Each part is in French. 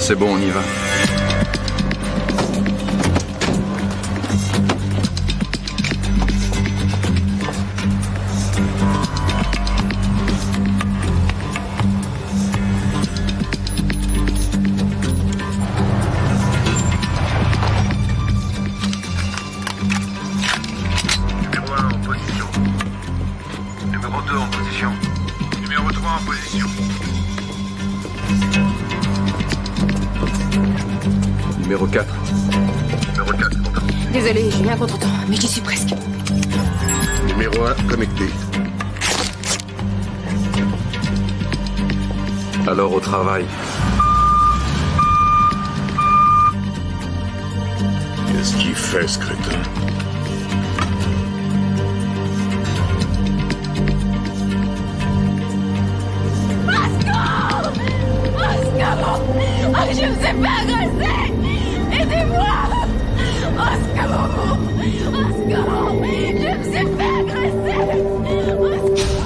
C'est bon, on y va. Numéro 4. Numéro 4, Désolé, j'ai eu un contretemps, mais j'y suis presque. Numéro 1, connecté. Alors au travail. Qu'est-ce qu'il fait, ce crétin? Oh, je me suis fait agresser! Aidez-moi! Au secours! Au secours! Je me suis fait agresser! Au secours!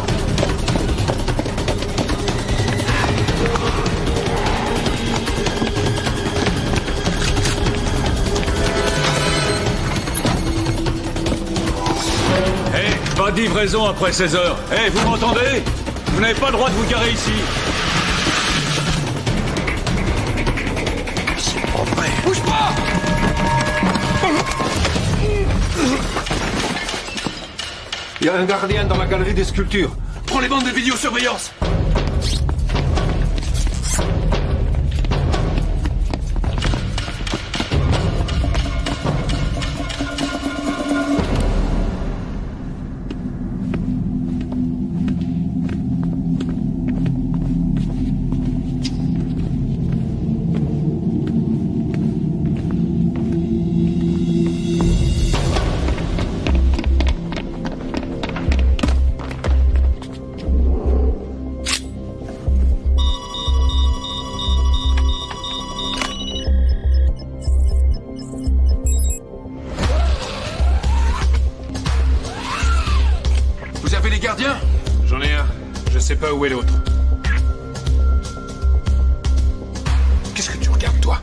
Hé, pas de livraison après 16 heures. Hé, vous m'entendez? Vous n'avez pas le droit de vous garer ici. Bouge pas! Il y a un gardien dans la galerie des sculptures. Prends les bandes de vidéosurveillance. Vous avez les gardiens? J'en ai un. Je sais pas où est l'autre. Qu'est-ce que tu regardes, toi?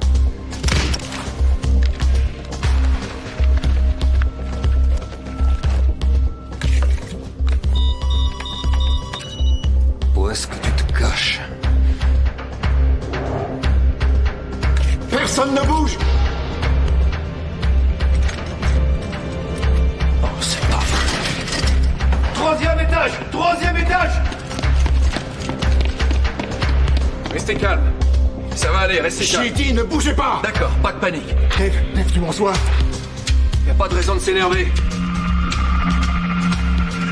Où est-ce que tu te caches? Personne ne bouge! Oh, c'est pas vrai. Troisième étage! Troisième étage! Restez calme. Ça va aller, restez calme. J'ai dit, ne bougez pas! D'accord, pas de panique. Dave, tu m'en sois. Y a pas de raison de s'énerver.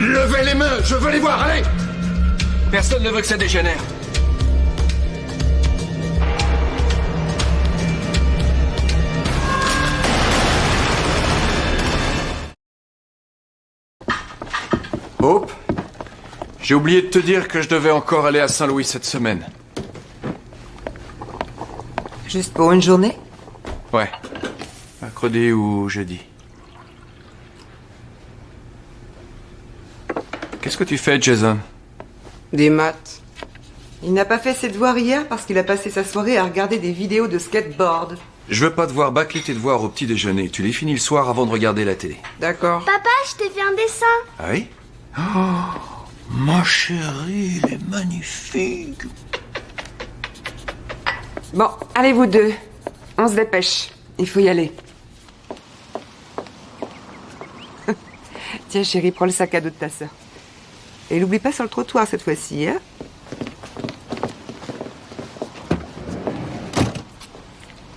Levez les mains, je veux les voir, allez! Personne ne veut que ça dégénère. Hope, j'ai oublié de te dire que je devais encore aller à Saint-Louis cette semaine. Juste pour une journée? Ouais, mercredi ou jeudi. Qu'est-ce que tu fais, Jason? Des maths. Il n'a pas fait ses devoirs hier parce qu'il a passé sa soirée à regarder des vidéos de skateboard. Je veux pas devoir bâcler tes devoirs au petit déjeuner. Tu les finis le soir avant de regarder la télé. D'accord. Papa, je t'ai fait un dessin. Ah oui? Oh, ma chérie, il est magnifique. Bon, allez vous deux. On se dépêche. Il faut y aller. Tiens chérie, prends le sac à dos de ta sœur. Et n'oublie pas sur le trottoir cette fois-ci, hein?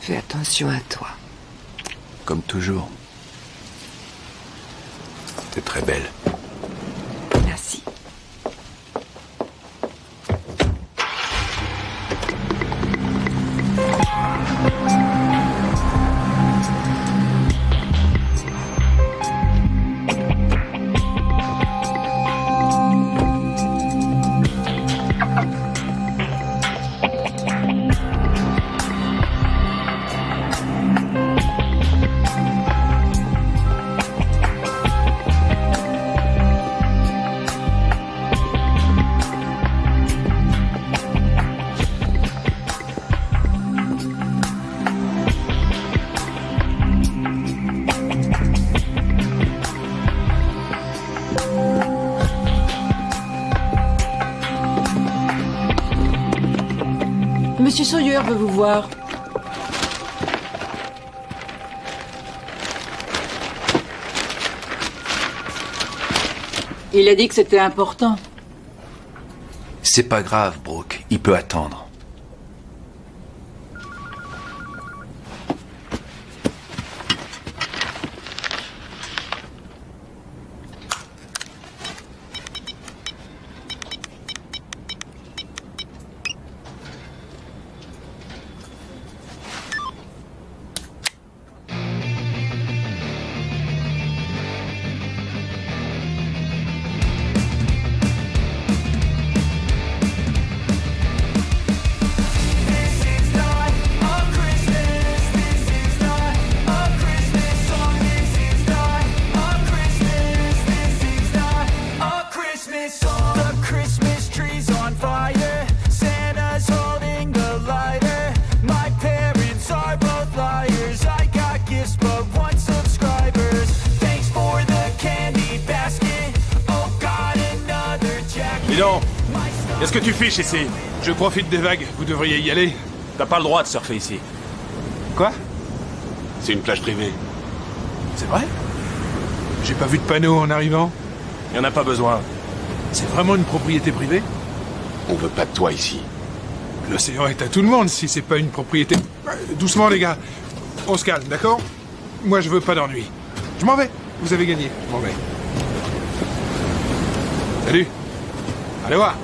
Fais attention à toi. Comme toujours. T'es très belle. Merci. Monsieur Sawyer veut vous voir. Il a dit que c'était important. C'est pas grave, Brooke. Il peut attendre. Dis donc, qu'est-ce que tu fiches ici? Je profite des vagues, vous devriez y aller. T'as pas le droit de surfer ici. Quoi? C'est une plage privée. C'est vrai? J'ai pas vu de panneau en arrivant. Y en a pas besoin. C'est vraiment une propriété privée? On veut pas de toi ici. L'océan est à tout le monde si c'est pas une propriété... Doucement les gars, on se calme, d'accord? Moi je veux pas d'ennui. Je m'en vais, vous avez gagné, je m'en vais. Salut. Allez voir.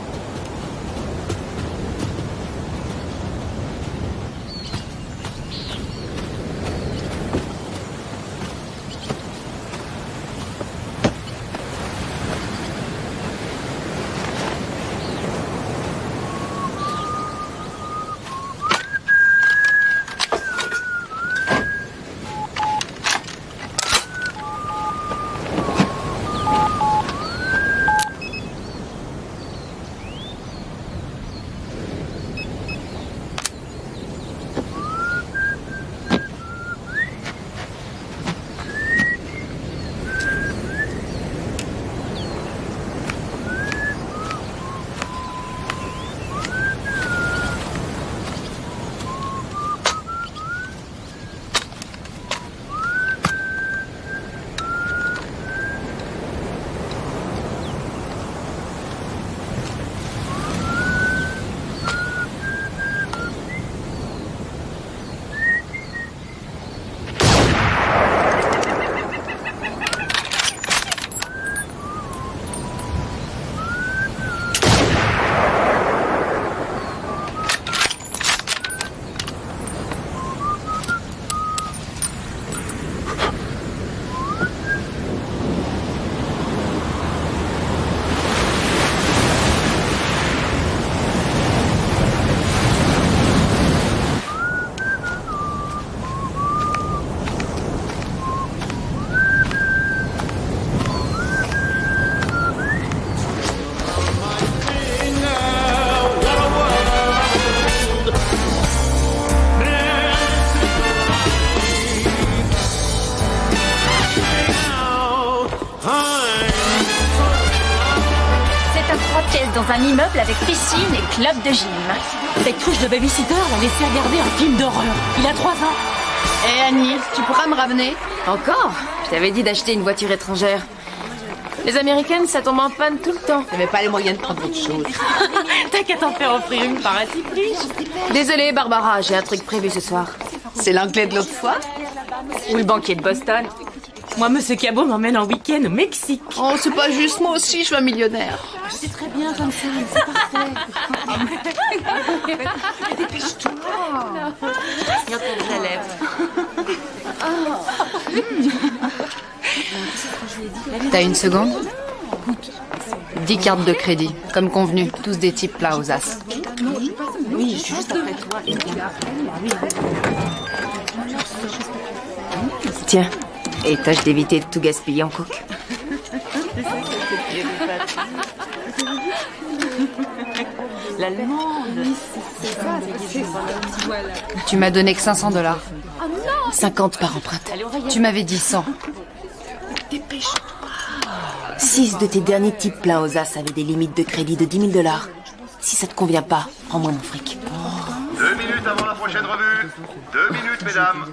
Dans un immeuble avec piscine et club de gym. Cette trouche de babysitter l'a laissé regarder un film d'horreur. Il a 3 ans. Hé Annie, tu pourras me ramener? Encore? Je t'avais dit d'acheter une voiture étrangère. Les Américaines, ça tombe en panne tout le temps. J'avais pas les moyens de prendre autre chose. T'as qu'à t'en faire offrir une par prix. Désolée, Barbara, j'ai un truc prévu ce soir. C'est l'anglais de l'autre fois? Ou le banquier de Boston. Moi, Monsieur Cabot m'emmène en week-end au Mexique. Oh, c'est pas juste, moi aussi, je suis un millionnaire. C'est très bien comme ça, c'est parfait. Dépêche-toi. Bientôt je la lève. T'as une seconde? 10 cartes de crédit, comme convenu, tous des types plats aux as. Oui, je suis juste après toi. Tiens, et tâche d'éviter de tout gaspiller en coke. L'allemande. Tu m'as donné que $500. 50 par empreinte. Tu m'avais dit 100. 6 de tes derniers types pleins aux as avaient des limites de crédit de $10 000. Si ça te convient pas, rends-moi mon fric. 2 minutes prochaine revue. 2 minutes, mesdames.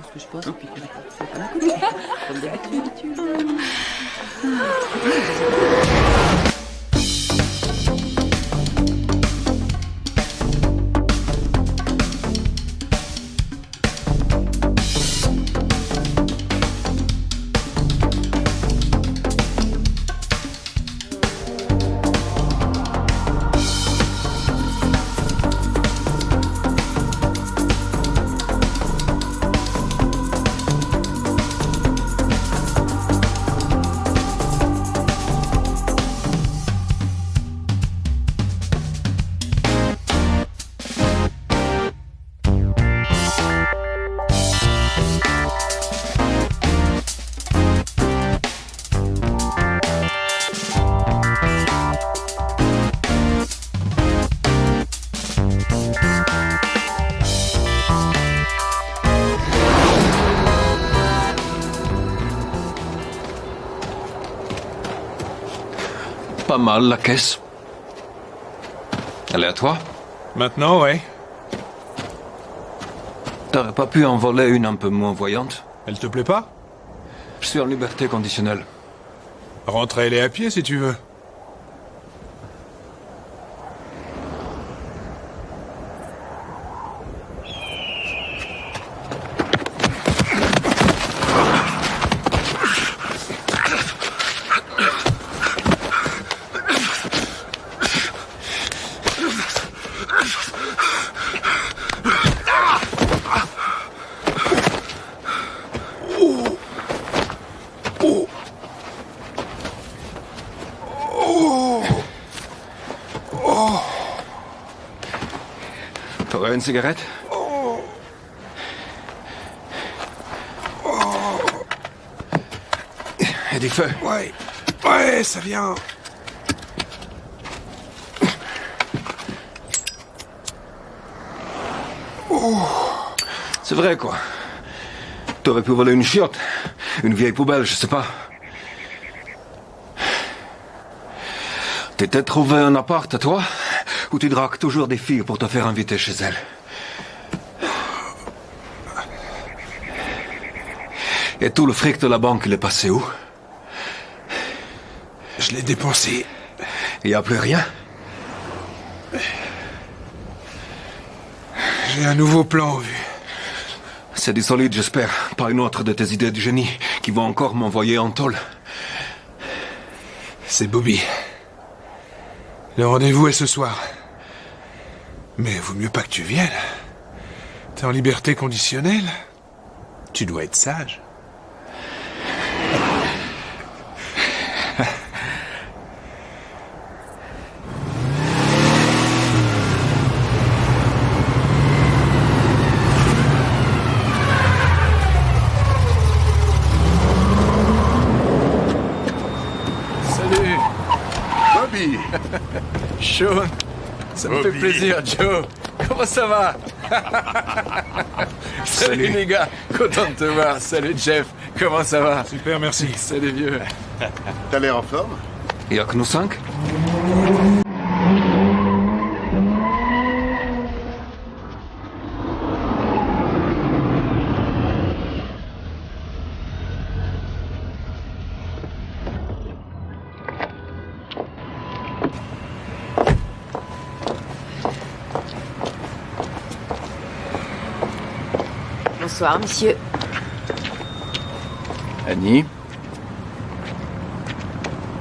Pas mal, la caisse. Elle est à toi? Maintenant, ouais. T'aurais pas pu en voler une un peu moins voyante? Elle te plaît pas? Je suis en liberté conditionnelle. Rentre-les à pied si tu veux. T'aurais une cigarette? Et du feu? Ouais. Ouais, ça vient. C'est vrai, quoi. T'aurais pu voler une chiotte. Une vieille poubelle, je sais pas. T'étais trouvé un appart à toi? Ou tu dragues toujours des filles pour te faire inviter chez elles? Et tout le fric de la banque, il est passé où? Je l'ai dépensé. Il n'y a plus rien? J'ai un nouveau plan en vue. C'est du solide, j'espère. Pas une autre de tes idées de génie qui vont encore m'envoyer en tôle. C'est Bobby. Le rendez-vous est ce soir. Mais vaut mieux pas que tu viennes. T'es en liberté conditionnelle. Tu dois être sage. Salut. Bobby. Sean. Ça me fait plaisir, Joe. Comment ça va? Salut les gars, content de te voir. Salut Jeff, comment ça va? Super, merci. Salut vieux. T'as l'air en forme? Il n'y a que nous 5? Bonsoir, monsieur. Annie?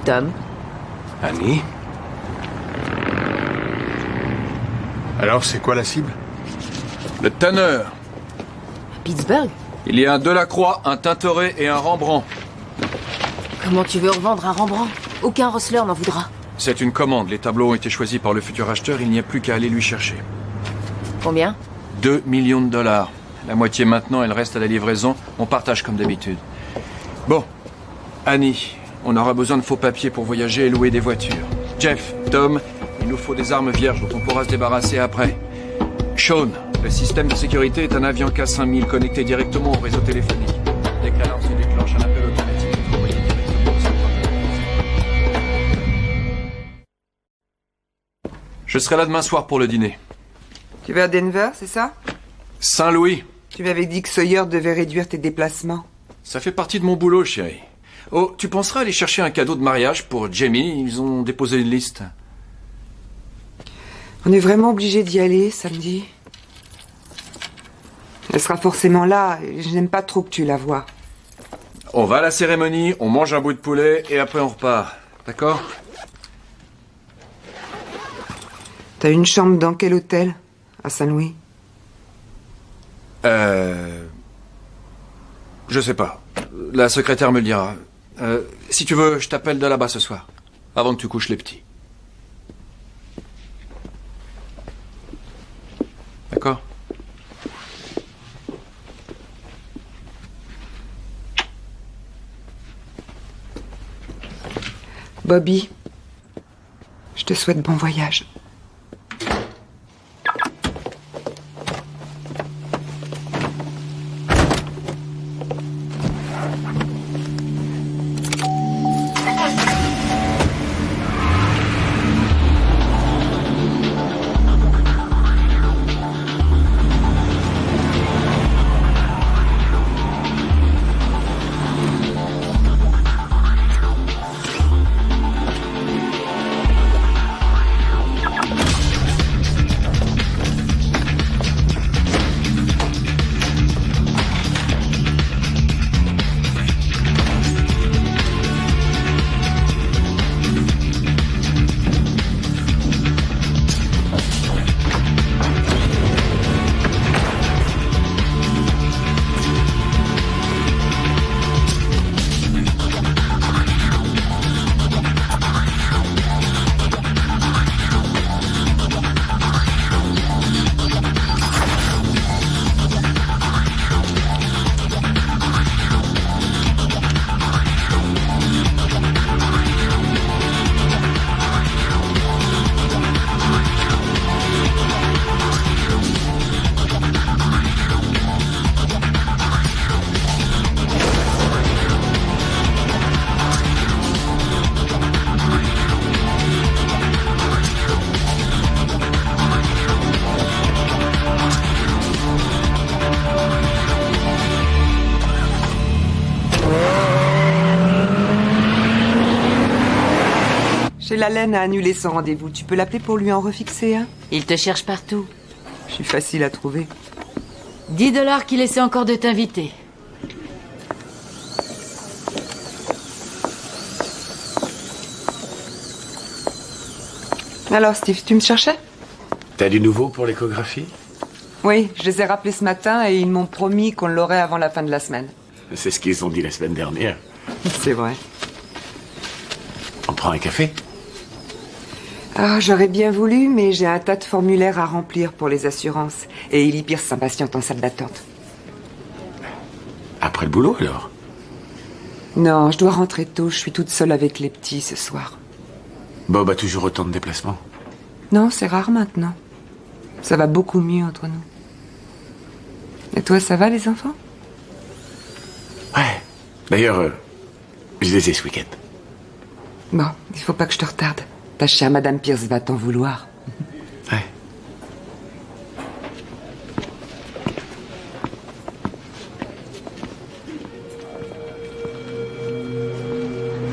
Tom. Annie? Alors, c'est quoi la cible? Le tanneur. Pittsburgh? Il y a un Delacroix, un Tintoret et un Rembrandt. Comment tu veux revendre un Rembrandt? Aucun Rosler n'en voudra. C'est une commande. Les tableaux ont été choisis par le futur acheteur. Il n'y a plus qu'à aller lui chercher. Combien? 2 millions de dollars. La moitié maintenant, elle reste à la livraison. On partage comme d'habitude. Bon. Annie, on aura besoin de faux papiers pour voyager et louer des voitures. Jeff, Tom, il nous faut des armes vierges dont on pourra se débarrasser après. Sean, le système de sécurité est un avion K5000 connecté directement au réseau téléphonique. Dès que l'alarme se déclenche, un appel automatique est envoyé directement au centre de Je Je serai là demain soir pour le dîner. Tu vas à Denver, c'est ça? Saint-Louis. Tu m'avais dit que Sawyer devait réduire tes déplacements. Ça fait partie de mon boulot, chérie. Oh, tu penseras aller chercher un cadeau de mariage pour Jamie? Ils ont déposé une liste. On est vraiment obligé d'y aller samedi. Elle sera forcément là, et je n'aime pas trop que tu la vois. On va à la cérémonie, on mange un bout de poulet et après on repart. D'accord? T'as une chambre dans quel hôtel? À Saint-Louis? Je sais pas. La secrétaire me le dira. Si tu veux, je t'appelle de là-bas ce soir. Avant que tu couches les petits. D'accord? Bobby, je te souhaite bon voyage. Chez Lalaine a annulé son rendez-vous. Tu peux l'appeler pour lui en refixer un? Il te cherche partout. Je suis facile à trouver. 10 $ qu'il essaie encore de t'inviter. Alors, Steve, tu me cherchais? T'as du nouveau pour l'échographie? Oui, je les ai rappelés ce matin et ils m'ont promis qu'on l'aurait avant la fin de la semaine. C'est ce qu'ils ont dit la semaine dernière. C'est vrai. On prend un café? Ah, j'aurais bien voulu, mais j'ai un tas de formulaires à remplir pour les assurances. Et Ellie Pierce s'impatiente en salle d'attente. Après le boulot, alors? Non, je dois rentrer tôt. Je suis toute seule avec les petits ce soir. Bob a toujours autant de déplacements? Non, c'est rare maintenant. Ça va beaucoup mieux entre nous. Et toi, ça va, les enfants? Ouais. D'ailleurs, je les ai ce week-end. Bon, il faut pas que je te retarde. Ta chère Madame Pierce va t'en vouloir. Ouais.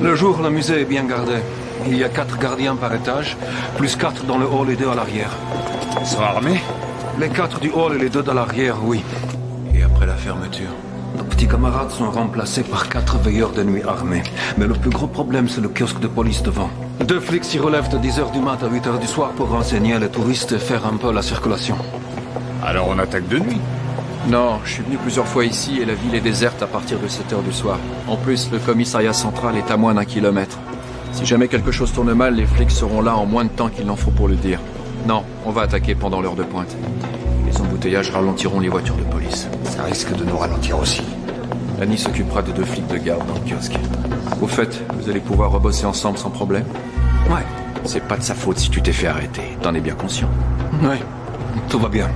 Le jour, le musée est bien gardé. Il y a 4 gardiens par étage, plus 4 dans le hall et 2 à l'arrière. Ils sont armés? Les 4 du hall et les 2 à l'arrière, oui. Et après la fermeture, nos petits camarades sont remplacés par 4 veilleurs de nuit armés. Mais le plus gros problème, c'est le kiosque de police devant. 2 flics s'y relèvent de 10h du mat à 8h du soir pour renseigner les touristes et faire un peu la circulation. Alors on attaque de nuit? Non, je suis venu plusieurs fois ici et la ville est déserte à partir de 7h du soir. En plus, le commissariat central est à moins d'1 kilomètre. Si jamais quelque chose tourne mal, les flics seront là en moins de temps qu'il n'en faut pour le dire. Non, on va attaquer pendant l'heure de pointe. Les embouteillages ralentiront les voitures de police. Ça risque de nous ralentir aussi. Annie s'occupera de 2 flics de garde dans le kiosque. Au fait, vous allez pouvoir rebosser ensemble sans problème? Ouais, C'est pas de sa faute si tu t'es fait arrêter. T'en es bien conscient. ouais, tout va bien.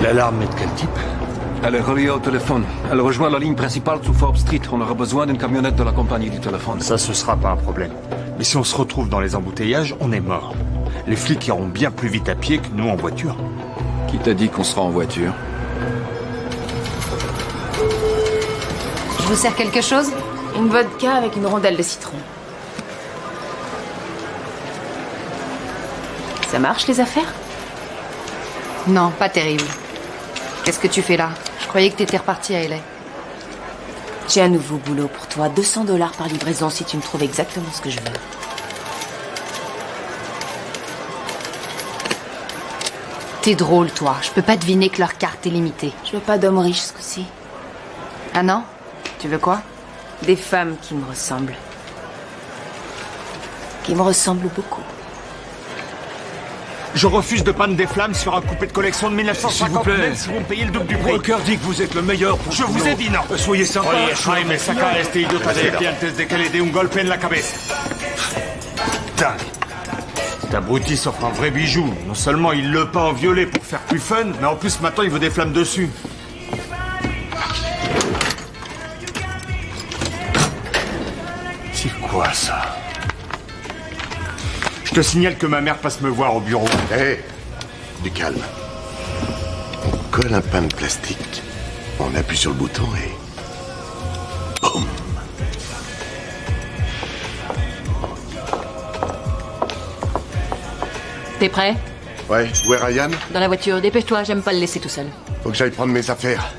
L'alarme est de quel type? Elle est reliée au téléphone. Elle rejoint la ligne principale sous Forbes Street. On aura besoin d'une camionnette de la compagnie du téléphone. Ça, ce sera pas un problème. Mais si on se retrouve dans les embouteillages, on est mort. Les flics iront bien plus vite à pied que nous en voiture. Qui t'a dit qu'on sera en voiture? Je vous sers quelque chose? Une vodka avec une rondelle de citron. Ça marche, les affaires? Non, pas terrible. Qu'est-ce que tu fais là? Je croyais que t'étais reparti à LA. J'ai un nouveau boulot pour toi. 200 $ par livraison si tu me trouves exactement ce que je veux. T'es drôle, toi. Je peux pas deviner que leur carte est limitée. Je veux pas d'hommes riches ce coup-ci. Ah non? Tu veux quoi? Des femmes qui me ressemblent. Qui me ressemblent beaucoup. Je refuse de peindre des flammes sur un coupé de collection de 1950. S'il vous plaît. Même si vous me payez le double du prix. Walker dit que vous êtes le meilleur pour... Je vous ai dit non. Soyez sympa. Oye, Jaime, saca este idiota de aquí antes de que le dé un golpe en la cabeza. Putain. Cet abruti s'offre un vrai bijou. Non seulement il le peint en violet pour faire plus fun, mais en plus maintenant il veut des flammes dessus. C'est quoi ça? Je te signale que ma mère passe me voir au bureau. Hé, du calme. On colle un pain de plastique, on appuie sur le bouton et... Boum. T'es prêt? Ouais, où est Ryan? Dans la voiture. Dépêche-toi, j'aime pas le laisser tout seul. Faut que j'aille prendre mes affaires.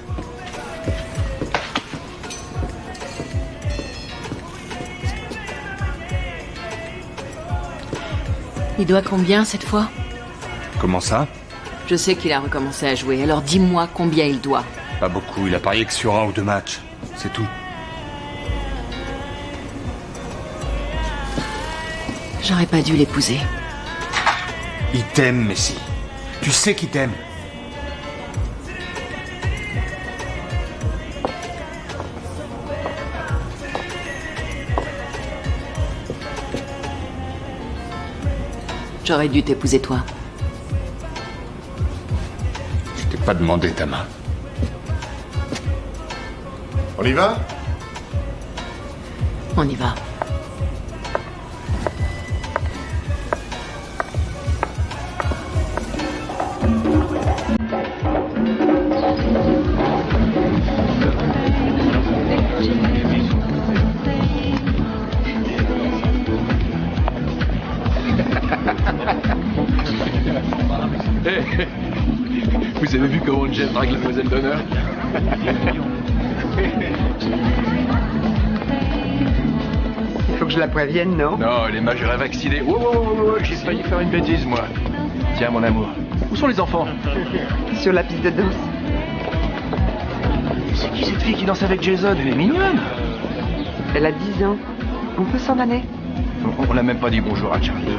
Il doit combien cette fois? Comment ça? Je sais qu'il a recommencé à jouer, alors dis-moi combien il doit. Pas beaucoup, il a parié que sur 1 ou 2 matchs. C'est tout. J'aurais pas dû l'épouser. Il t'aime, Messi. Tu sais qu'il t'aime. J'aurais dû t'épouser toi. Je t'ai pas demandé ta main. On y va? On y va. Vous avez vu comment Jeff drague la demoiselle d'honneur? Il faut que je la prévienne, non? Non, elle est majeure vaccinée. Oh, j'ai failli faire une bêtise, moi. Tiens, mon amour. Où sont les enfants? Sur la piste de danse. C'est qui cette fille qui danse avec Jason? Elle est mignonne. Elle a 10 ans. On peut s'en aller? On n'a même pas dit bonjour à Charlie.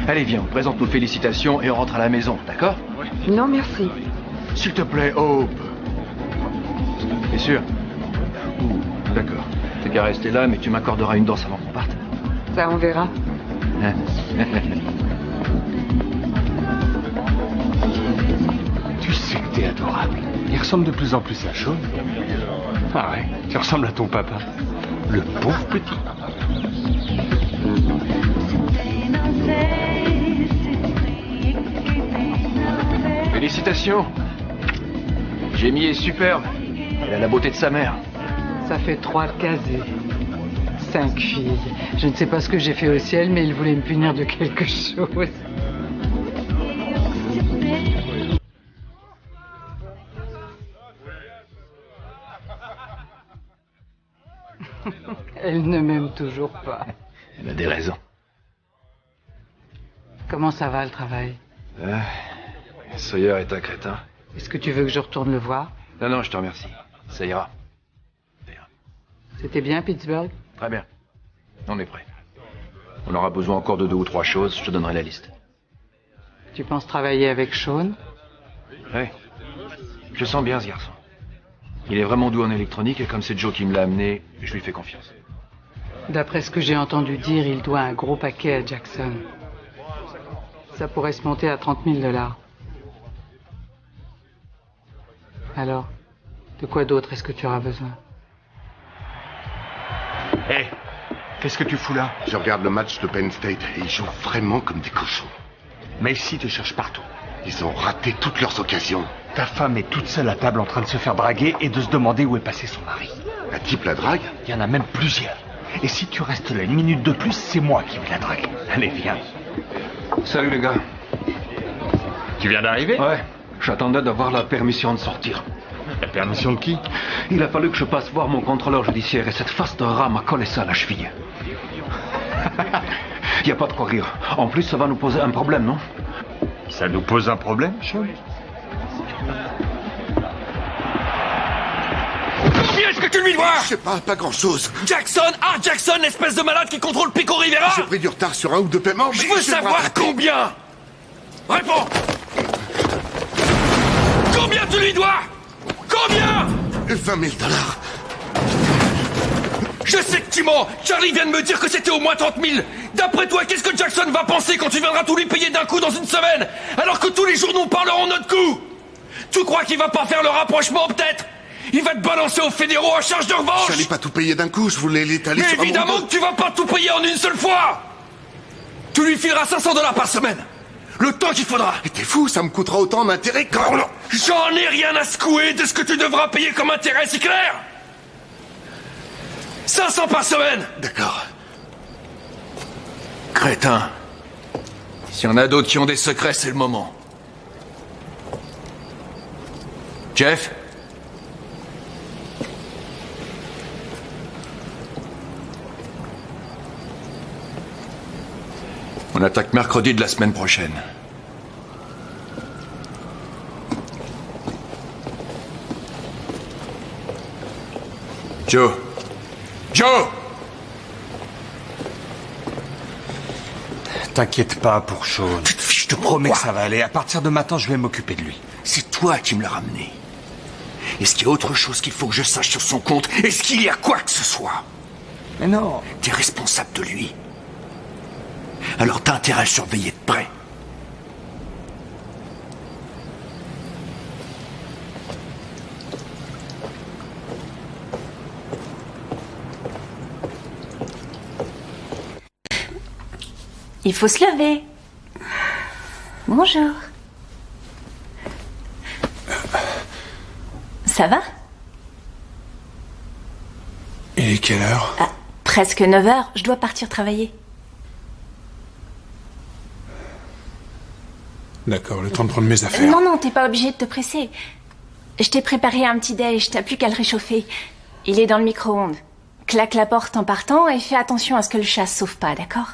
Allez, viens, on présente nos félicitations et on rentre à la maison, d'accord? Non, merci. S'il te plaît, Hope. T'es sûr? D'accord. T'es qu'à rester là, mais tu m'accorderas une danse avant qu'on parte. Ça, on verra. Hein? Tu sais que t'es adorable. Il ressemble de plus en plus à Sean. Ah ouais, tu ressembles à ton papa. Le pauvre petit. Félicitations. Jamie est superbe. Elle a la beauté de sa mère. Ça fait 3 casés. 5 filles. Je ne sais pas ce que j'ai fait au ciel, mais il voulait me punir de quelque chose. Elle ne m'aime toujours pas. Elle a des raisons. Comment ça va, le travail? Sawyer est un crétin. Est-ce que tu veux que je retourne le voir? Non, je te remercie. Ça ira. C'était bien, Pittsburgh? Très bien. On est prêt. On aura besoin encore de 2 ou 3 choses. Je te donnerai la liste. Tu penses travailler avec Sean? Oui. Je sens bien ce garçon. Il est vraiment doux en électronique et comme c'est Joe qui me l'a amené, je lui fais confiance. D'après ce que j'ai entendu dire, il doit un gros paquet à Jackson. Ça pourrait se monter à 30 000 $. Alors, de quoi d'autre est-ce que tu auras besoin? Hé, qu'est-ce que tu fous là? Je regarde le match de Penn State et ils jouent vraiment comme des cochons. Messi te cherche partout. Ils ont raté toutes leurs occasions. Ta femme est toute seule à table en train de se faire draguer et de se demander où est passé son mari. Un type la drague? Il y en a même plusieurs. Et si tu restes là une minute de plus, c'est moi qui vais la draguer. Allez, viens. Salut les gars. Tu viens d'arriver? Ouais, j'attendais d'avoir la permission de sortir. La permission de qui? Il a fallu que je passe voir mon contrôleur judiciaire et cette face de rat m'a collé ça à la cheville. Y a pas de quoi rire. En plus, ça va nous poser un problème, non? Ça nous pose un problème, Sean? Combien est-ce que tu lui dois? Je sais pas grand-chose. Jackson, Art Jackson, l'espèce de malade qui contrôle Pico Rivera? J'ai pris du retard sur un ou deux paiements, mais Je veux savoir combien. Réponds. Combien tu lui dois? Combien? 20 000 $. Je sais que tu mens. Charlie vient de me dire que c'était au moins 30 000. D'après toi, qu'est-ce que Jackson va penser quand tu viendras tout lui payer d'un coup dans une semaine? Alors que tous les journaux parleront notre coup. Tu crois qu'il va pas faire le rapprochement, peut-être? Il va te balancer aux fédéraux à charge de revanche. J'allais pas tout payer d'un coup, je voulais l'étaler sur un Mais évidemment moment. que tu vas pas tout payer en une seule fois. Tu lui fileras 500 $ par semaine. Le temps qu'il faudra. Mais t'es fou, ça me coûtera autant d'intérêt quand... J'en ai rien à secouer de ce que tu devras payer comme intérêt, c'est clair? 500 par semaine. D'accord. Crétin. S'il y en a d'autres qui ont des secrets, c'est le moment. Jeff? On attaque mercredi de la semaine prochaine. Joe! Joe! T'inquiète pas pour Sean. Je te promets que ça va aller. À partir de maintenant, je vais m'occuper de lui. C'est toi qui me l'as ramené. Est-ce qu'il y a autre chose qu'il faut que je sache sur son compte? Est-ce qu'il y a quoi que ce soit? Mais non. T'es responsable de lui. Alors t'as intérêt à le surveiller de près. Il faut se lever. Bonjour. Ça va? Et quelle heure? Presque 9 h, je dois partir travailler. D'accord, le temps de prendre mes affaires. Non, t'es pas obligé de te presser. Je t'ai préparé un petit déj, t'as plus qu'à le réchauffer. Il est dans le micro-ondes. Claque la porte en partant et fais attention à ce que le chat se sauve pas, d'accord?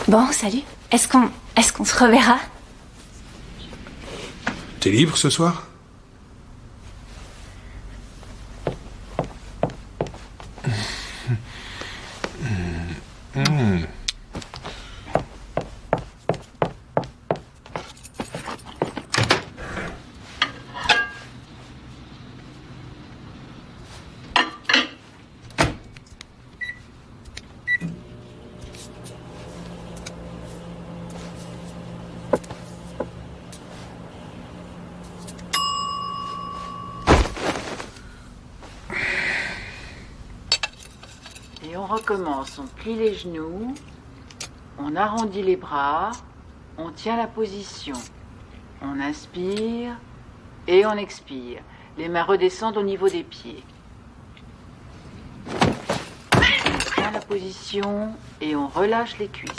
Bon, salut. Est-ce qu'on se reverra? T'es libre ce soir? Et on recommence, on plie les genoux, on arrondit les bras, on tient la position. On inspire et on expire. Les mains redescendent au niveau des pieds. On tient la position et on relâche les cuisses.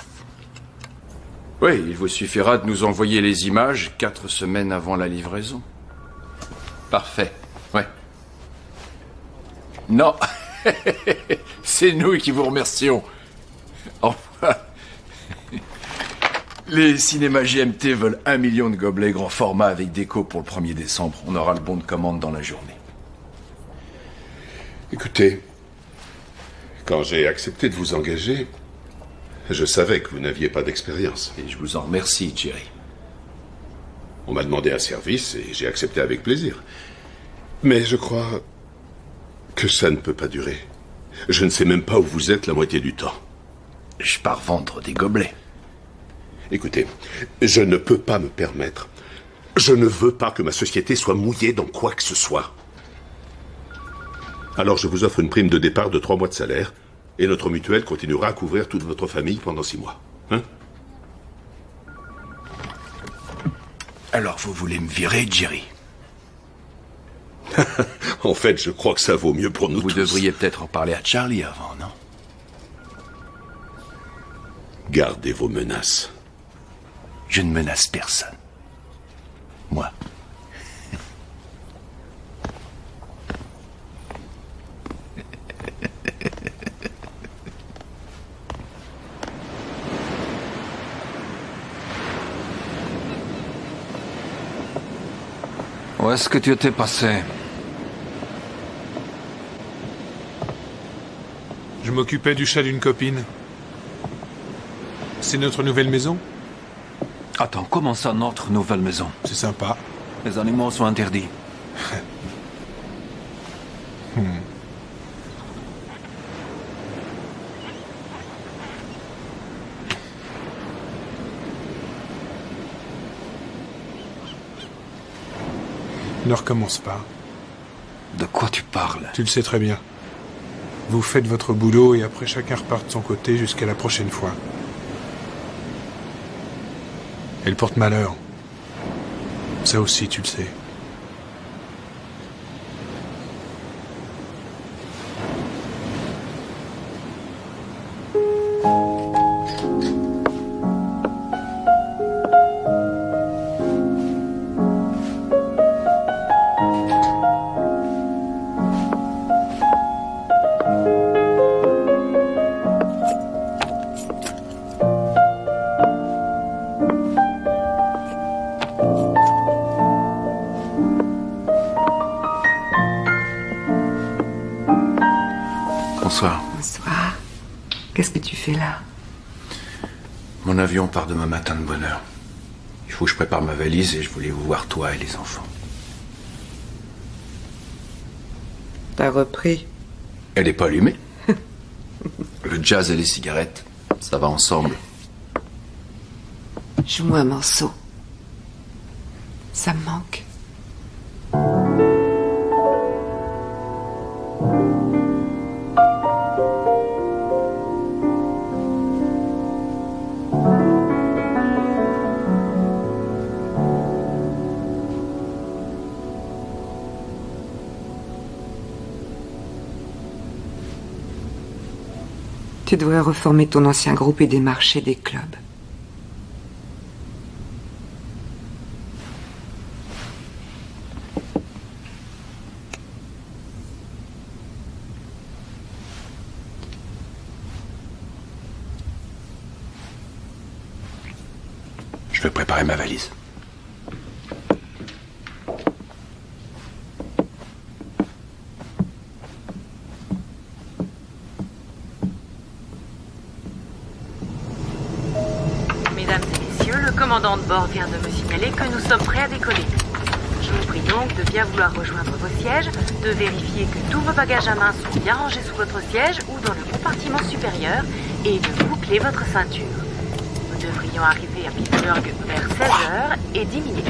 Oui, il vous suffira de nous envoyer les images 4 semaines avant la livraison. Parfait, ouais. Non, c'est nous qui vous remercions. Enfin, les cinémas GMT veulent 1 million de gobelets grand format avec déco pour le 1er décembre. On aura le bon de commande dans la journée. Écoutez, quand j'ai accepté de vous engager, je savais que vous n'aviez pas d'expérience. Et je vous en remercie, Jerry. On m'a demandé un service et j'ai accepté avec plaisir. Mais je crois que ça ne peut pas durer. Je ne sais même pas où vous êtes la moitié du temps. Je pars vendre des gobelets. Écoutez, je ne peux pas me permettre. Je ne veux pas que ma société soit mouillée dans quoi que ce soit. Alors je vous offre une prime de départ de 3 mois de salaire, et notre mutuelle continuera à couvrir toute votre famille pendant 6 mois. Hein? Alors vous voulez me virer, Jerry? En fait, je crois que ça vaut mieux pour nous tous. Vous devriez peut-être en parler à Charlie avant, non? Gardez vos menaces. Je ne menace personne. Moi. Où est-ce que tu étais passé? Je m'occupais du chat d'une copine. C'est notre nouvelle maison? Attends, comment ça, notre nouvelle maison? C'est sympa. Les animaux sont interdits. Ne recommence pas. De quoi tu parles? Tu le sais très bien. Vous faites votre boulot et après chacun repart de son côté jusqu'à la prochaine fois. Elle porte malheur. Ça aussi, tu le sais. Bonsoir. Bonsoir. Qu'est-ce que tu fais là? Mon avion part demain matin de bonne heure. Il faut que je prépare ma valise et je voulais vous voir toi et les enfants. T'as repris? Elle est pas allumée. Le jazz et les cigarettes, ça va ensemble. Joue-moi un morceau. Ça me manque. Tu devrais reformer ton ancien groupe et démarcher des clubs. Je vais préparer ma valise. Mesdames et messieurs, le commandant de bord vient de me signaler que nous sommes prêts à décoller. Je vous prie donc de bien vouloir rejoindre vos sièges, de vérifier que tous vos bagages à main sont bien rangés sous votre siège ou dans le compartiment supérieur et de boucler votre ceinture. Nous devrions arriver à Pittsburgh vers 16h et 10 minutes.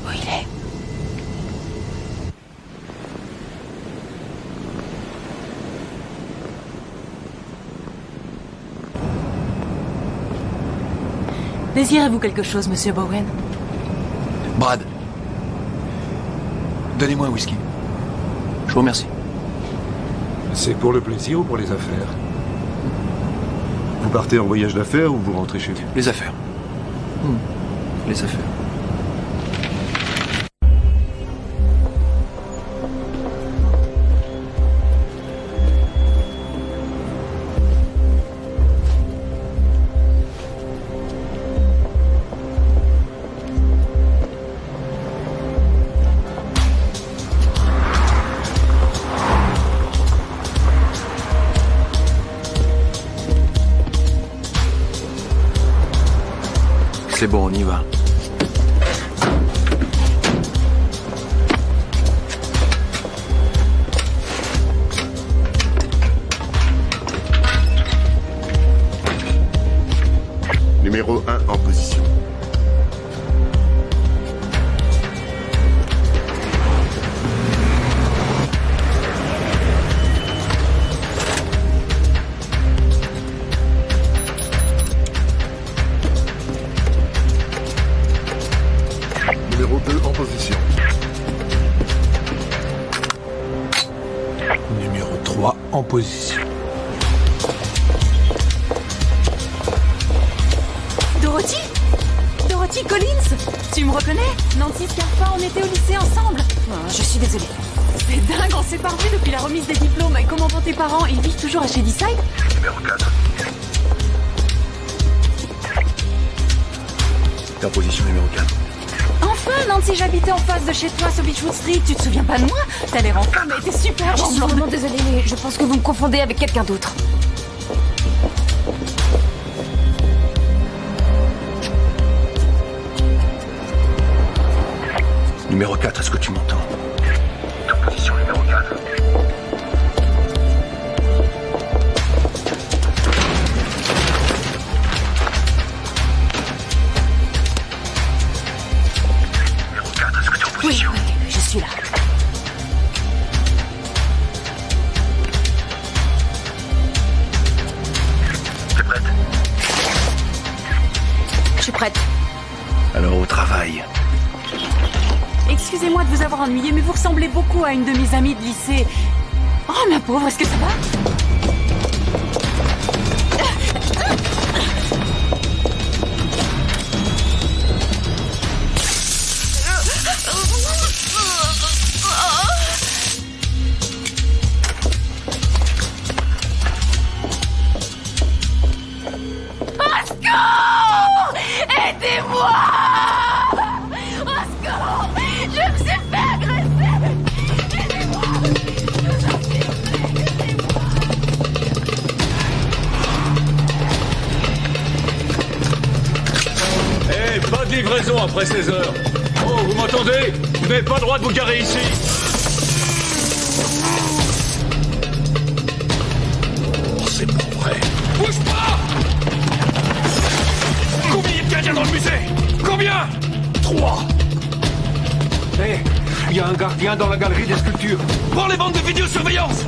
Où il est? Désirez-vous quelque chose, monsieur Bowen? Brad. Donnez-moi un whisky. Je vous remercie. C'est pour le plaisir ou pour les affaires? Vous partez en voyage d'affaires ou vous rentrez chez vous? Les affaires. Les affaires. C'est bon, on y va. Numéro 1 en position. Numéro 2 en position. Numéro 3 en position. Dorothy Dorothy Collins? Tu me reconnais? Nancy Scarpa, on était au lycée ensemble. Oh, je suis désolée. C'est dingue, on s'est pas revus depuis la remise des diplômes. Et comment vont tes parents? Ils vivent toujours à Shadyside? Numéro 4. T'es en position numéro 4. Enfin, Nancy, j'habitais en face de chez toi sur Beechwood Street. Tu te souviens pas de moi? T'as l'air en forme et t'es super. Je suis vraiment désolée, mais je pense que vous me confondez avec quelqu'un d'autre. Numéro 4, est-ce que tu m'entends? T'es en position numéro 4. Numéro 4, est-ce que t'es en position? Oui, je suis là. T'es prête? Je suis prête. Alors au travail. Excusez-moi de vous avoir ennuyé, mais vous ressemblez beaucoup à une de mes amies de lycée. Oh, ma pauvre, est-ce que ça va? Au secours! Aidez-moi! Au secours! Je me suis fait agresser! Aidez-moi! Eh, pas de livraison après 16 heures. Oh, vous m'entendez? Vous n'avez pas le droit de vous garer ici. Oh, c'est pas vrai. Bouge pas! Combien y a de gardiens dans le musée? Combien? 3. Hé, il y a un gardien dans la galerie des sculptures. Prends les bandes de vidéosurveillance!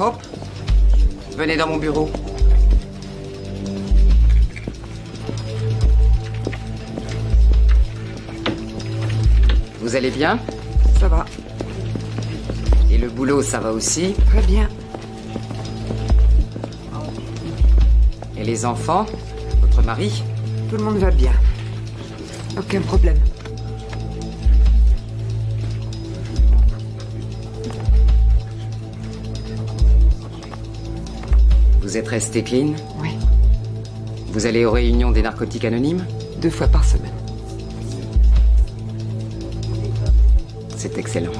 Hop, venez dans mon bureau. Vous allez bien? Ça va. Et le boulot, ça va aussi? Très bien. Et les enfants? Votre mari? Tout le monde va bien. Aucun problème. Vous êtes resté clean? Oui. Vous allez aux réunions des narcotiques anonymes? 2 fois par semaine. C'est excellent.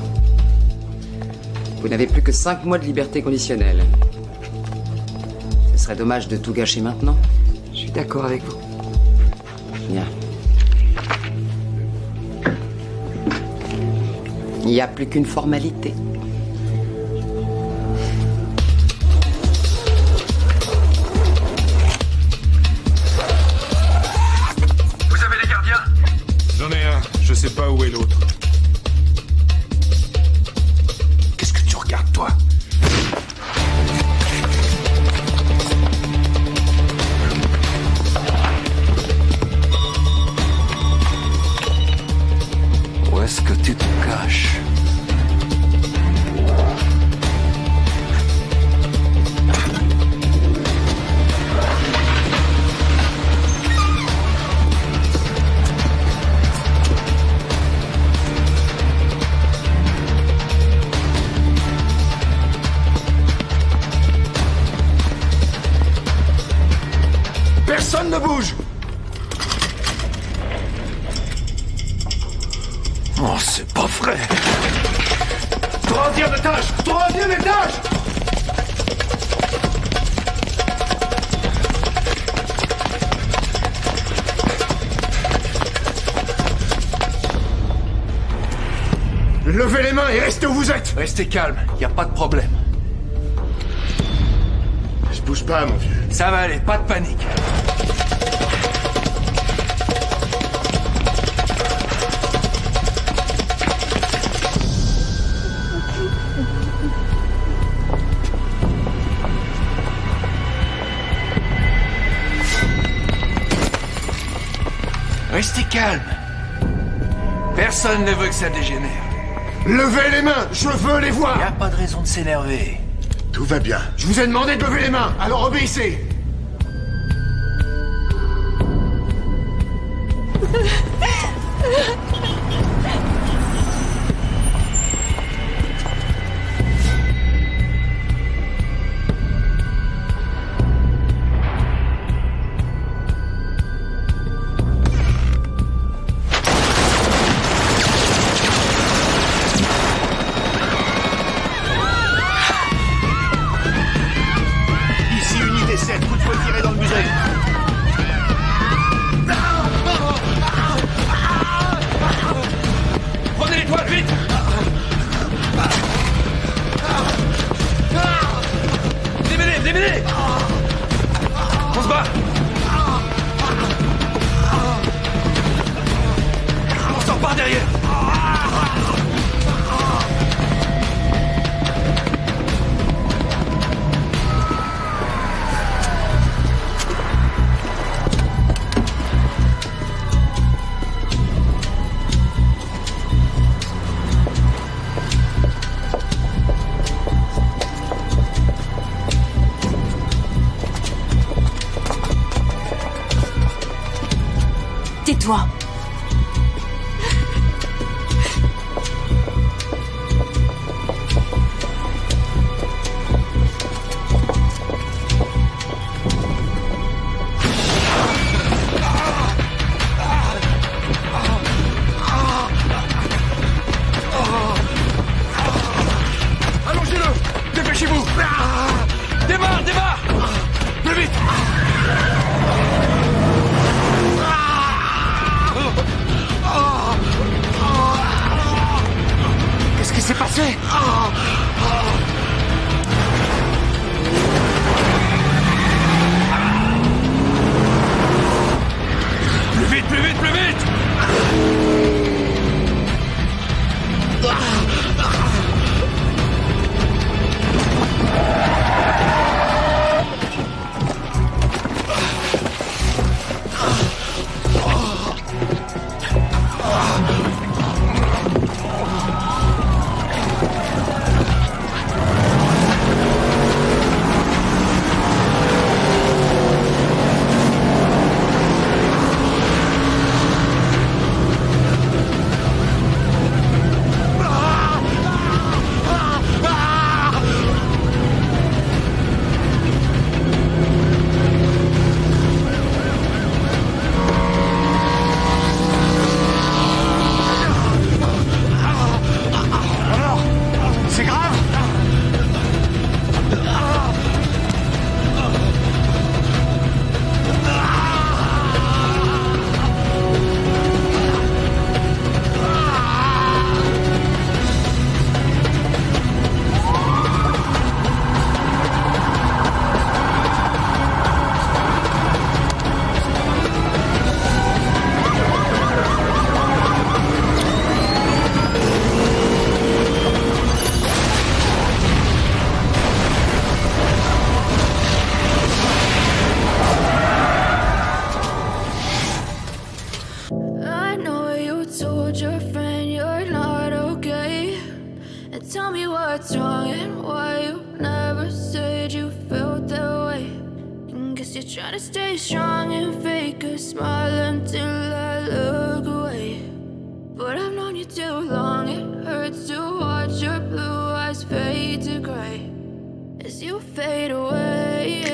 Vous n'avez plus que 5 mois de liberté conditionnelle. Ce serait dommage de tout gâcher maintenant. Je suis d'accord avec vous. Bien. Il n'y a plus qu'une formalité. Vous avez des gardiens? J'en ai un. Je sais pas où est l'autre. Qu'est-ce que tu regardes, toi? Où est-ce que tu te caches? Troisième étage! Troisième étage! Levez les mains et restez où vous êtes! Restez calme, y a pas de problème. Je bouge pas, mon vieux. Ça va aller, pas de panique. Restez calme. Personne ne veut que ça dégénère. Levez les mains! Je veux les voir! Y a pas de raison de s'énerver. Tout va bien. Je vous ai demandé de lever les mains, alors obéissez! Ici, unité 7, coup de feu tiré dans le musée. Prenez l'étoile, vite! Démêlez, démêlez! On se bat! On sort par derrière! Tais-toi. Allongez-le! Dépêchez-vous! Démarre, démarre! Plus vite! Qu'est-ce qui s'est passé? Plus vite, plus vite, plus vite! C'est grave? I know you told your friend you're not okay. And tell me what's wrong and why you never said you felt that way. And guess you're trying to stay strong and fake a smile until I look away. But I've known you too long, it hurts to watch your blue eyes fade to gray as you fade away.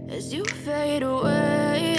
As you fade away.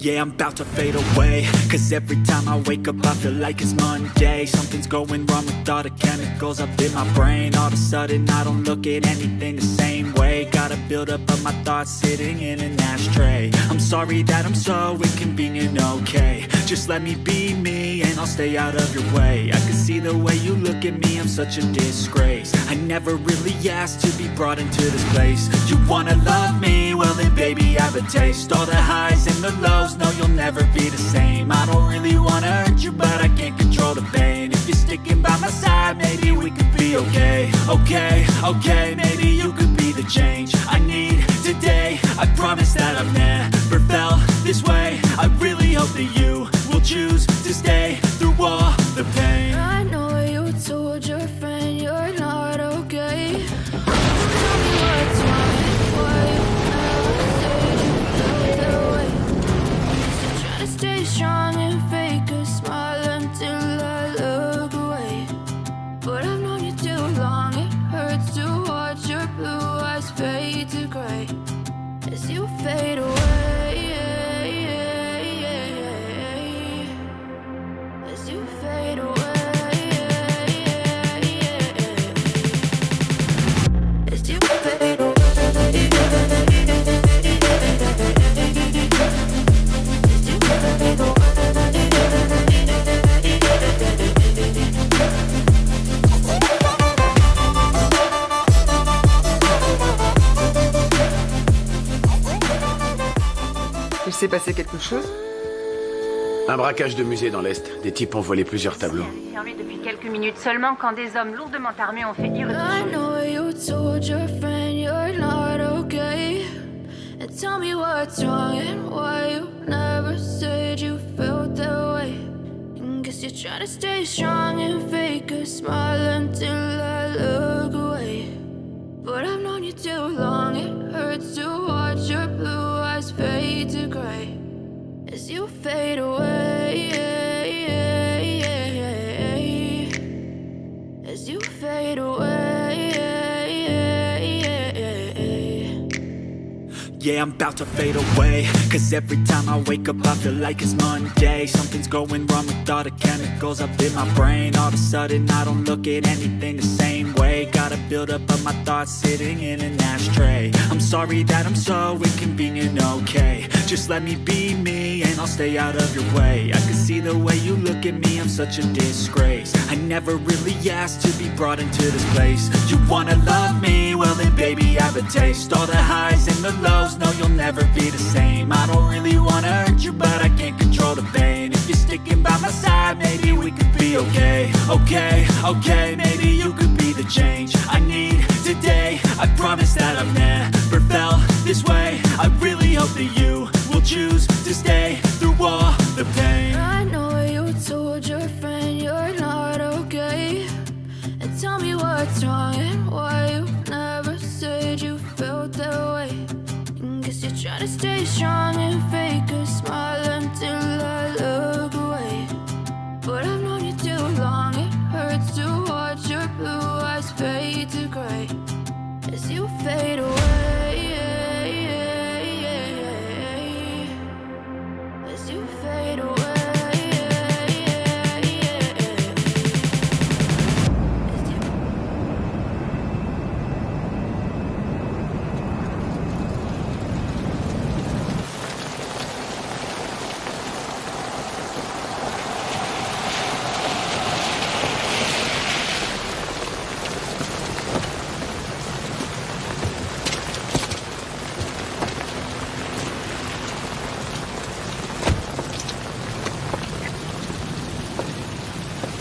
Yeah, I'm about to fade away. Cause every time I wake up I feel like it's Monday. Something's going wrong with all the chemicals up in my brain. All of a sudden I don't look at anything the same way. Gotta build up of my thoughts sitting in an ashtray. I'm sorry that I'm so inconvenient, okay. Just let me be me and I'll stay out of your way. I can see the way you look at me, I'm such a disgrace. I never really asked to be brought into this place. You wanna love me? Well then baby I have a taste. All the highs and the lows, no you'll never be the same. I don't really wanna hurt you but I can't control the pain. If you're sticking by my side maybe we could be okay. Okay, maybe you could be the change I need today. I promise that I've never felt this way. I really hope that you will choose to stay through all the pain. I know you told your friend you're not okay. Tell me what's wrong and why you never said you felt that way. You're trying to stay strong and fake a smile until I look away. But I've known you too long, it hurts to watch your blue eyes fade to gray as you fade away. As you fade away. As you fade away. Il s'est passé quelque chose? Un braquage de musée dans l'Est. Des types ont volé plusieurs tableaux. Sur lui depuis quelques minutes seulement quand des hommes lourdement armés ont fait irruption. I know you told your friend you're not okay. And tell me what's wrong and why you never said you felt that way. And guess you're trying to stay strong and fake a smile until I look away. But I've known you too long, it hurts to watch your blue eyes fade to gray as you fade away. As you fade away. Yeah, I'm about to fade away. Cause every time I wake up I feel like it's Monday. Something's going wrong with all the chemicals up in my brain. All of a sudden I don't look at anything the same way. Gotta build up of my thoughts sitting in an ashtray. I'm sorry that I'm so inconvenient, okay. Just let me be me and I'll stay out of your way. I can see the way you look at me, I'm such a disgrace. I never really asked to be brought into this place. You wanna love me? Well then baby I have a taste. All the highs and the lows, no you'll never be the same. I don't really wanna hurt you but I can't control the pain. If you're sticking by my side maybe we could be okay. Okay, maybe you could be the change I need today. I promise that I've never felt this way. I really hope that you will choose to stay through all the pain. I know you told your friend you're not okay. And tell me what's wrong and why you never said you felt that way. And guess you're trying to stay strong and fake a smile until I look away. But I've known you too long, it hurts to watch your blue eyes fade to gray as you fade away. As you fade away.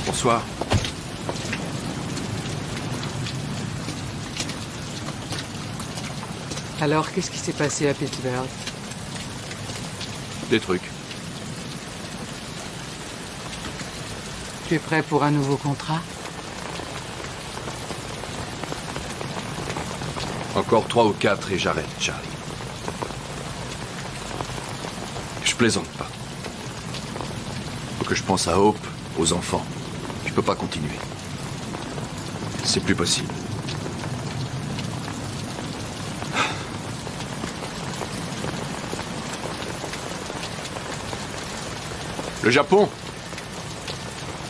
Bonsoir. Alors, qu'est-ce qui s'est passé à Pittsburgh? Des trucs. Tu es prêt pour un nouveau contrat? Encore 3 ou 4 et j'arrête, Charlie. Je plaisante pas. Faut que je pense à Hope, aux enfants. Je peux pas continuer. C'est plus possible. Le Japon?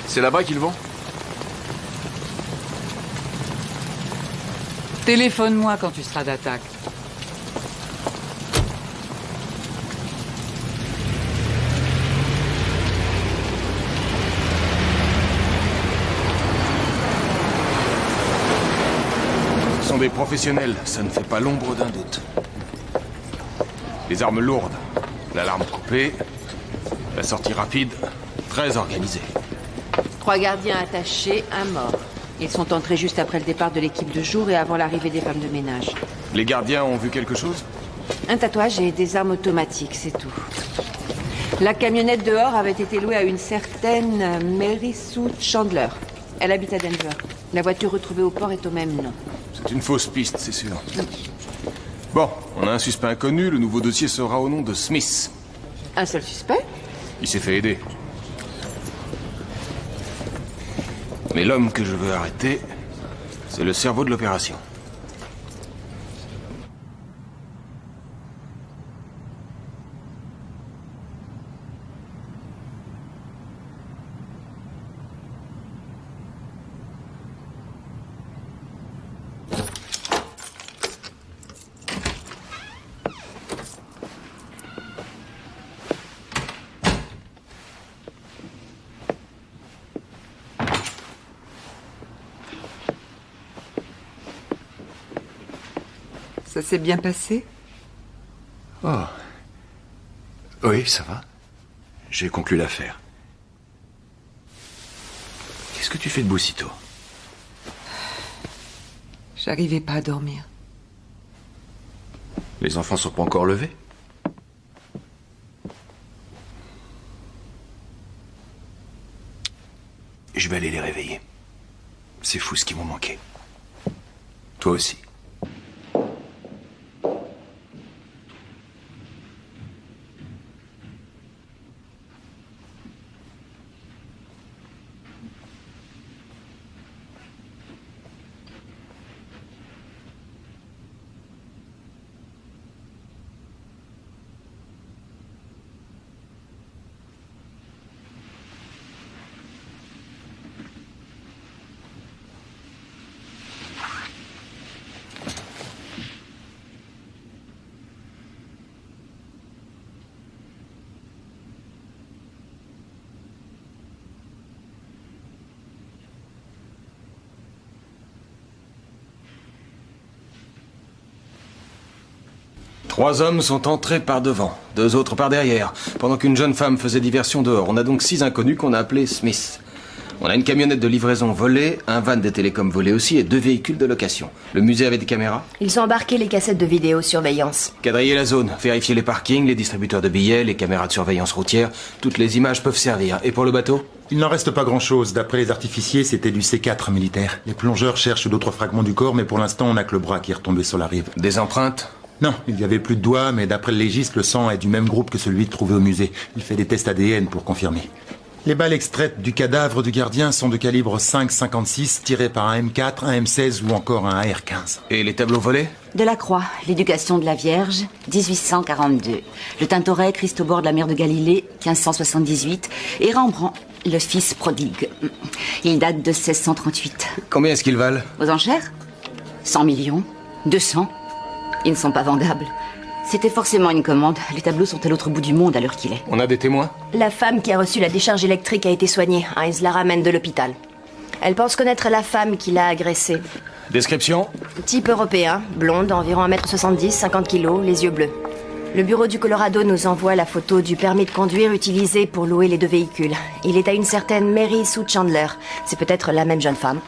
C'est là-bas qu'ils vont? Téléphone-moi quand tu seras d'attaque. Ce sont des professionnels, ça ne fait pas l'ombre d'un doute. Les armes lourdes, l'alarme coupée, la sortie rapide, très organisée. 3 gardiens attachés, un mort. Ils sont entrés juste après le départ de l'équipe de jour et avant l'arrivée des femmes de ménage. Les gardiens ont vu quelque chose? Un tatouage et des armes automatiques, c'est tout. La camionnette dehors avait été louée à une certaine Mary Sue Chandler. Elle habite à Denver. La voiture retrouvée au port est au même nom. C'est une fausse piste, c'est sûr. Bon, on a un suspect inconnu, le nouveau dossier sera au nom de Smith. Un seul suspect? Il s'est fait aider. Mais l'homme que je veux arrêter, c'est le cerveau de l'opération. Ça s'est bien passé? Oh. Oui, ça va. J'ai conclu l'affaire. Qu'est-ce que tu fais debout si tôt? J'arrivais pas à dormir. Les enfants sont pas encore levés? Je vais aller les réveiller. C'est fou ce qu'ils m'ont manqué. Toi aussi. Trois hommes sont entrés par devant, 2 autres par derrière, pendant qu'une jeune femme faisait diversion dehors. On a donc 6 inconnus qu'on a appelés Smith. On a une camionnette de livraison volée, un van des télécoms volé aussi et 2 véhicules de location. Le musée avait des caméras? Ils ont embarqué les cassettes de vidéosurveillance. Quadriller la zone, vérifier les parkings, les distributeurs de billets, les caméras de surveillance routière. Toutes les images peuvent servir. Et pour le bateau? Il n'en reste pas grand-chose. D'après les artificiers, c'était du C4 militaire. Les plongeurs cherchent d'autres fragments du corps, mais pour l'instant, on n'a que le bras qui est retombé sur la rive. Des empreintes? Non, il n'y avait plus de doigts, mais d'après le légiste, le sang est du même groupe que celui trouvé au musée. Il fait des tests ADN pour confirmer. Les balles extraites du cadavre du gardien sont de calibre 5,56, tirées par un M4, un M16 ou encore un AR-15. Et les tableaux volés? Delacroix, l'éducation de la Vierge, 1842. Le Tintoret, Christ au bord de la mer de Galilée, 1578. Et Rembrandt, le fils prodigue. Il date de 1638. Combien est-ce qu'ils valent? Aux enchères? 100 millions, 200. Ils ne sont pas vendables. C'était forcément une commande. Les tableaux sont à l'autre bout du monde à l'heure qu'il est. On a des témoins? La femme qui a reçu la décharge électrique a été soignée. Ils la ramènent de l'hôpital. Elle pense connaître la femme qui l'a agressée. Description? Type européen, blonde, environ 1m70, 50 kilos, les yeux bleus. Le bureau du Colorado nous envoie la photo du permis de conduire utilisé pour louer les 2 véhicules. Il est à une certaine Mary Sue Chandler. C'est peut-être la même jeune femme.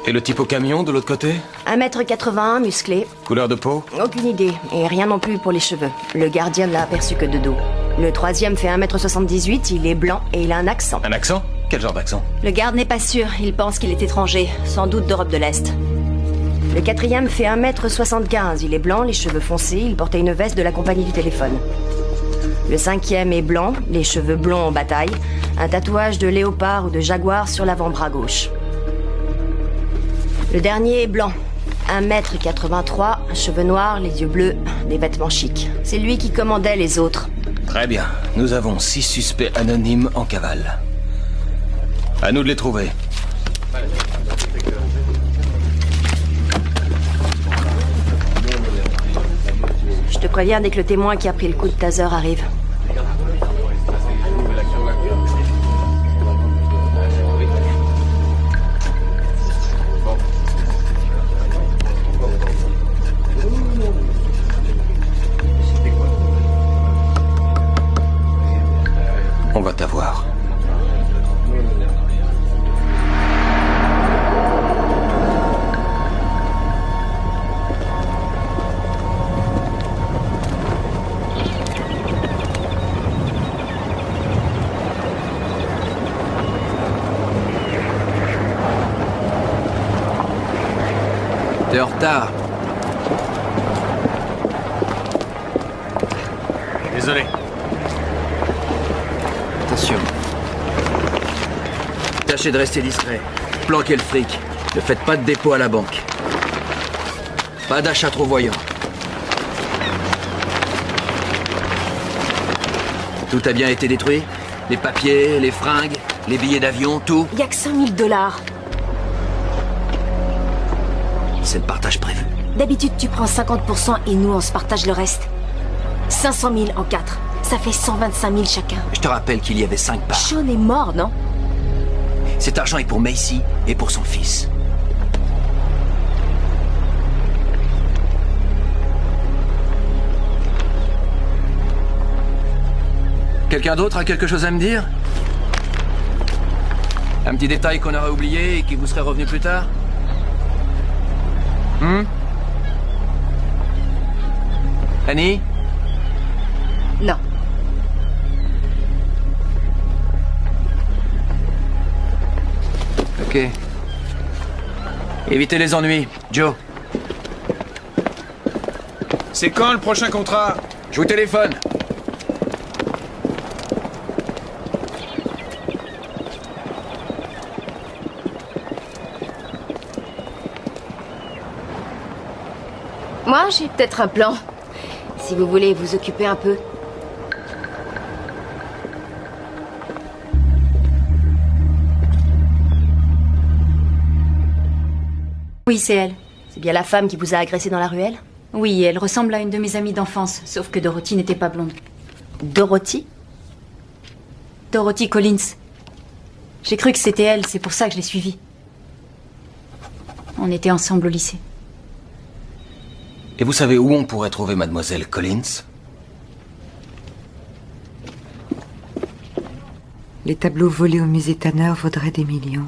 Et le type au camion, de l'autre côté? 1m81, musclé. Couleur de peau? Aucune idée, et rien non plus pour les cheveux. Le gardien ne l'a aperçu que de dos. Le troisième fait 1m78, il est blanc et il a un accent. Un accent? Quel genre d'accent? Le garde n'est pas sûr, il pense qu'il est étranger, sans doute d'Europe de l'Est. Le quatrième fait 1m75, il est blanc, les cheveux foncés, il portait une veste de la compagnie du téléphone. Le cinquième est blanc, les cheveux blonds en bataille, un tatouage de léopard ou de jaguar sur l'avant-bras gauche. Le dernier est blanc, 1m83, cheveux noirs, les yeux bleus, des vêtements chics. C'est lui qui commandait les autres. Très bien. Nous avons 6 suspects anonymes en cavale. À nous de les trouver. Je te préviens dès que le témoin qui a pris le coup de taser arrive. On va t'avoir. T'es en retard. Désolé. Attention. Tâchez de rester discret. Planquez le fric. Ne faites pas de dépôt à la banque. Pas d'achat trop voyant. Tout a bien été détruit? Les papiers, les fringues, les billets d'avion, tout? Il y a que 100 000 $. C'est le partage prévu. D'habitude, tu prends 50% et nous, on se partage le reste. 500 000 en 4. Ça fait 125 000 chacun. Je te rappelle qu'il y avait 5 parts. Sean est mort, non? Cet argent est pour Macy et pour son fils. Quelqu'un d'autre a quelque chose à me dire? Un petit détail qu'on aurait oublié et qui vous serait revenu plus tard? Annie? Non. Ok. Évitez les ennuis. Joe. C'est quand le prochain contrat? Je vous téléphone. Moi, j'ai peut-être un plan. Si vous voulez vous occuper un peu. Oui, c'est elle. C'est bien la femme qui vous a agressé dans la ruelle? Oui, elle ressemble à une de mes amies d'enfance, sauf que Dorothy n'était pas blonde. Dorothy? Dorothy Collins. J'ai cru que c'était elle, c'est pour ça que je l'ai suivie. On était ensemble au lycée. Et vous savez où on pourrait trouver Mademoiselle Collins? Les tableaux volés au musée Tanner vaudraient des millions.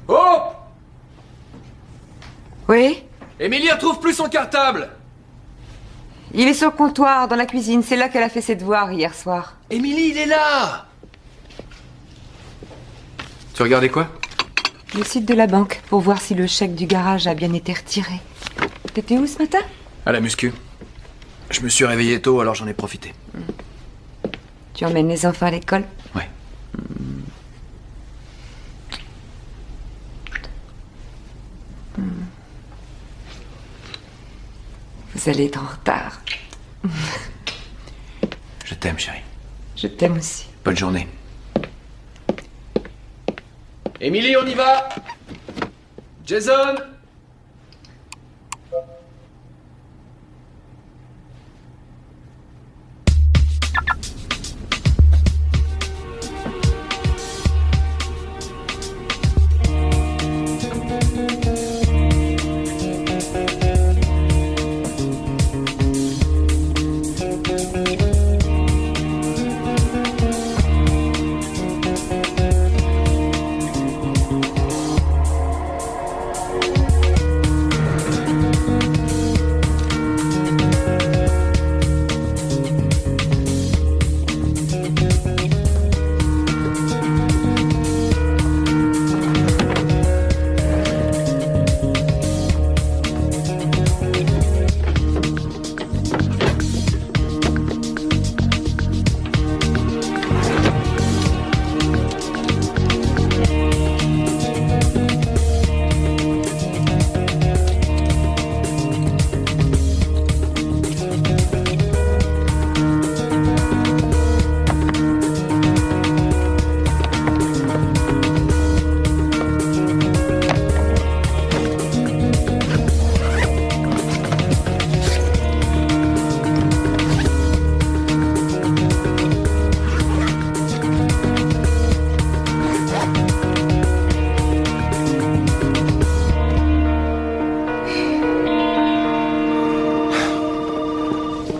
Oh! Oui? Émilie retrouve plus son cartable! Il est sur le comptoir, dans la cuisine. C'est là qu'elle a fait ses devoirs hier soir. Émilie, il est là! Tu regardais quoi? Le site de la banque, pour voir si le chèque du garage a bien été retiré. T'étais où ce matin? À la muscu. Je me suis réveillé tôt, alors j'en ai profité. Tu emmènes les enfants à l'école? Ouais. Vous allez être en retard. Je t'aime, chérie. Je t'aime aussi. Bonne journée. Émilie, on y va! Jason!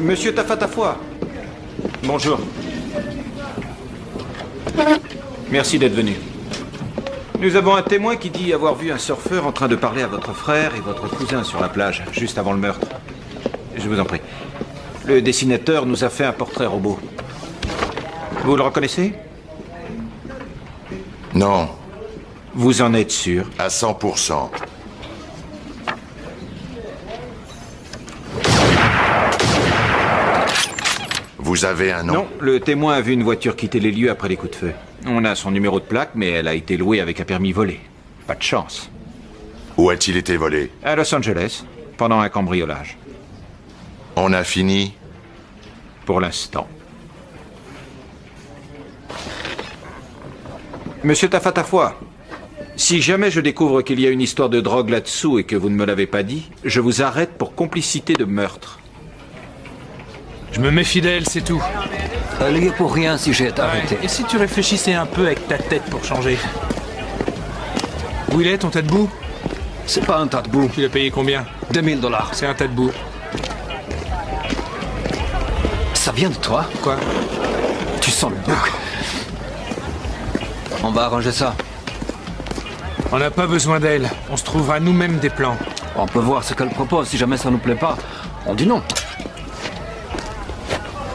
Monsieur Tafatafoy. Bonjour. Merci d'être venu. Nous avons un témoin qui dit avoir vu un surfeur en train de parler à votre frère et votre cousin sur la plage, juste avant le meurtre. Je vous en prie. Le dessinateur nous a fait un portrait robot. Vous le reconnaissez? Non. Vous en êtes sûr? À 100%. Vous avez un nom? Non, le témoin a vu une voiture quitter les lieux après les coups de feu. On a son numéro de plaque, mais elle a été louée avec un permis volé. Pas de chance. Où a-t-il été volé? À Los Angeles, pendant un cambriolage. On a fini? Pour l'instant. Monsieur Tafatafoy, si jamais je découvre qu'il y a une histoire de drogue là-dessous et que vous ne me l'avez pas dit, je vous arrête pour complicité de meurtre. Je me méfie d'elle, c'est tout. Elle y est pour rien si j'ai été arrêté. Et si tu réfléchissais un peu avec ta tête pour changer? Où il est, ton tas de boue? C'est pas un tas de boue. Tu l'as payé combien? 2000 $. C'est un tas de boue. Ça vient de toi? Quoi? Tu sens le bouc. On va arranger ça. On n'a pas besoin d'elle. On se trouvera nous-mêmes des plans. On peut voir ce qu'elle propose. Si jamais ça nous plaît pas, on dit non.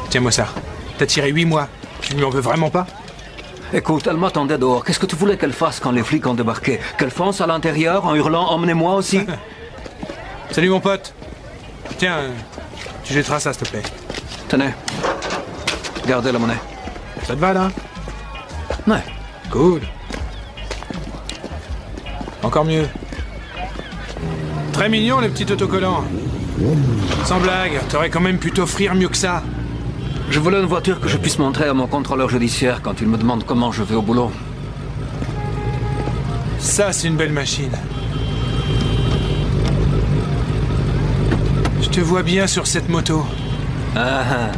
Tiens-moi ça. T'as tiré 8 mois. Tu lui en veux vraiment pas? Écoute, elle m'attendait dehors. Qu'est-ce que tu voulais qu'elle fasse quand les flics ont débarqué? Qu'elle fonce à l'intérieur en hurlant « Emmenez-moi aussi » Salut mon pote. Tiens, tu jetteras ça, s'il te plaît. Tenez. Gardez la monnaie. Ça te va, là? Ouais. Cool. Encore mieux. Très mignon, les petits autocollants. Sans blague, t'aurais quand même pu t'offrir mieux que ça. Je voulais une voiture que je puisse montrer à mon contrôleur judiciaire quand il me demande comment je vais au boulot. Ça, c'est une belle machine. Je te vois bien sur cette moto. Ah ah.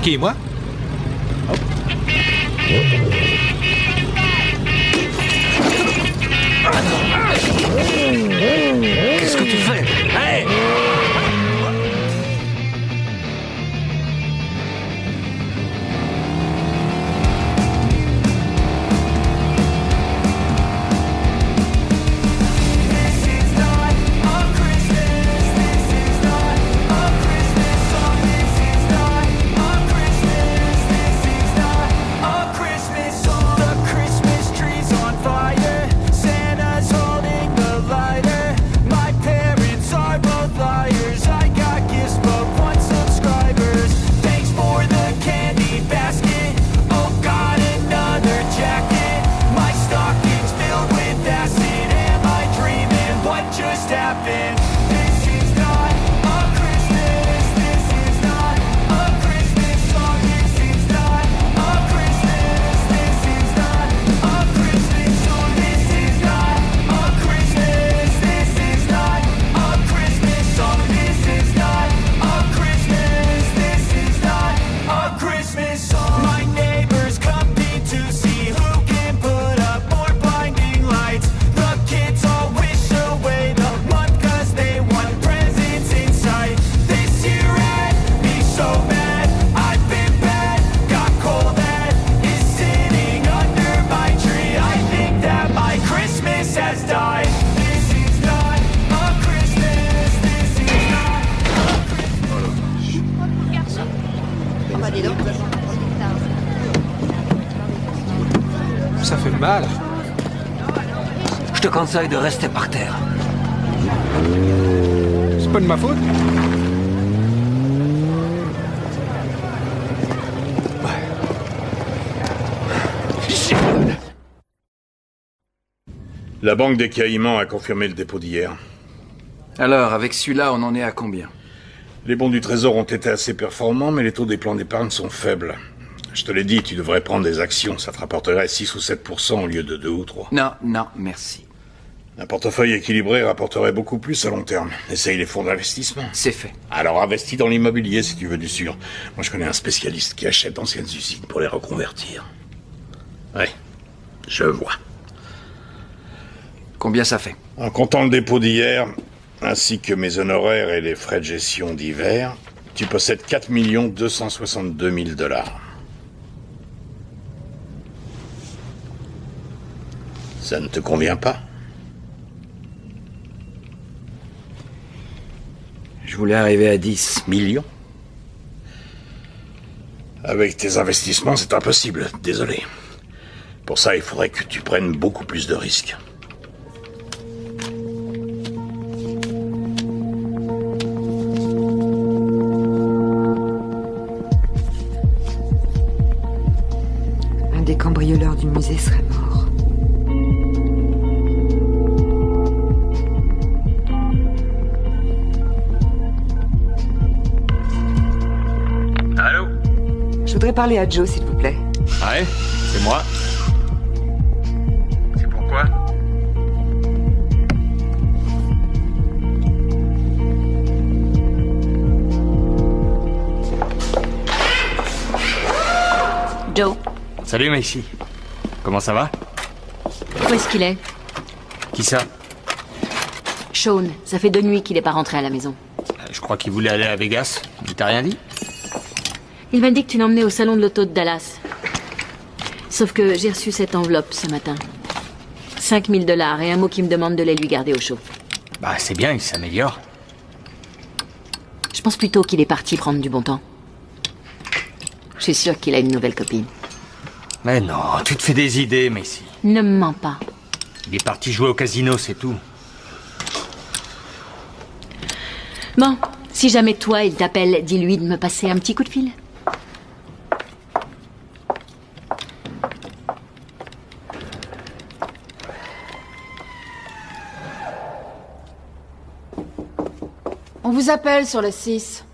Qui, moi? Qu'est-ce que tu fais? Hey! Ça fait mal. Je te conseille de rester par terre. C'est pas de ma faute. La Banque des Caïmans a confirmé le dépôt d'hier. Alors, avec celui-là, on en est à combien? Les bons du Trésor ont été assez performants, mais les taux des plans d'épargne sont faibles. Je te l'ai dit, tu devrais prendre des actions. Ça te rapporterait 6 ou 7% au lieu de 2 ou 3. Non, non, merci. Un portefeuille équilibré rapporterait beaucoup plus à long terme. Essaye les fonds d'investissement. C'est fait. Alors investis dans l'immobilier si tu veux du sûr. Moi, je connais un spécialiste qui achète d'anciennes usines pour les reconvertir. Ouais, je vois. Combien ça fait? En comptant le dépôt d'hier, ainsi que mes honoraires et les frais de gestion divers, tu possèdes 4 262 000 $. Ça ne te convient pas? Je voulais arriver à 10 millions. Avec tes investissements, c'est impossible. Désolé. Pour ça, il faudrait que tu prennes beaucoup plus de risques. Un des cambrioleurs du musée serait mort. Allô? Je voudrais parler à Joe, s'il vous plaît. Ouais, c'est moi. C'est pourquoi? Joe, Salut Macy. Comment ça va? où est-ce qu'il est? Qui ça? Sean, ça fait 2 nuits qu'il est pas rentré à la maison. Je crois qu'il voulait aller à Vegas. Il t'a rien dit? Il m'a dit que tu l'emmenais au salon de l'auto de Dallas. Sauf que j'ai reçu cette enveloppe ce matin. 5 000 $ et un mot qui me demande de les lui garder au chaud. Bah c'est bien, il s'améliore. Je pense plutôt qu'il est parti prendre du bon temps. Je suis sûre qu'il a une nouvelle copine. Mais non, tu te fais des idées, Macy. Ne me mens pas. Il est parti jouer au casino, c'est tout. Bon, si jamais toi, il t'appelle, dis-lui de me passer un petit coup de fil. On vous appelle sur le 6.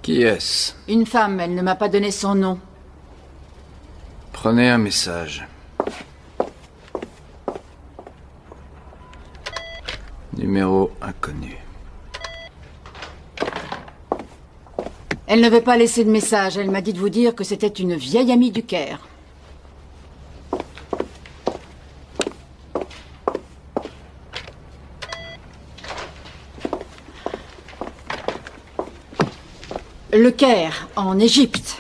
Qui est-ce? Une femme, elle ne m'a pas donné son nom. Prenez un message. Numéro inconnu. Elle ne veut pas laisser de message. Elle m'a dit de vous dire que c'était une vieille amie du Caire. Le Caire, en Égypte.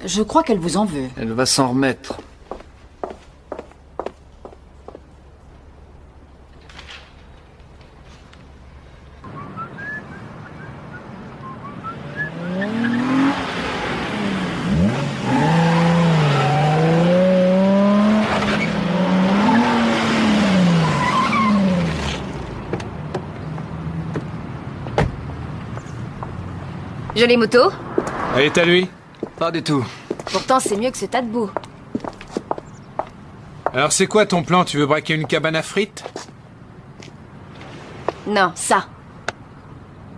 Je crois qu'elle vous en veut. Elle va s'en remettre. Jolie moto. Elle est à lui? Pas du tout. Pourtant, c'est mieux que ce tas de boue. Alors c'est quoi ton plan? Tu veux braquer une cabane à frites? Non, ça.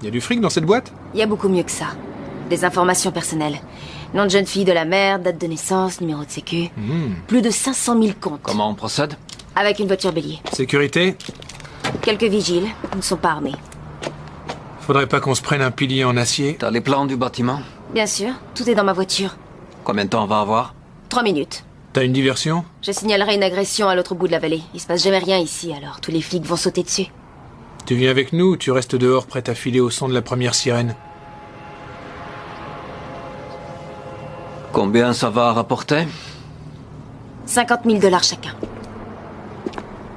Y a du fric dans cette boîte? Il y a beaucoup mieux que ça. Des informations personnelles. Nom de jeune fille de la mère, date de naissance, numéro de sécu. Plus de 500 000 comptes. Comment on procède? Avec une voiture bélier. Sécurité? Quelques vigiles. Ils ne sont pas armés. Faudrait pas qu'on se prenne un pilier en acier? T'as les plans du bâtiment? Bien sûr, tout est dans ma voiture. Combien de temps on va avoir? 3 minutes. T'as une diversion? Je signalerai une agression à l'autre bout de la vallée. Il se passe jamais rien ici, alors tous les flics vont sauter dessus. Tu viens avec nous ou tu restes dehors prête à filer au son de la première sirène? Combien ça va rapporter? 50 000 $ chacun.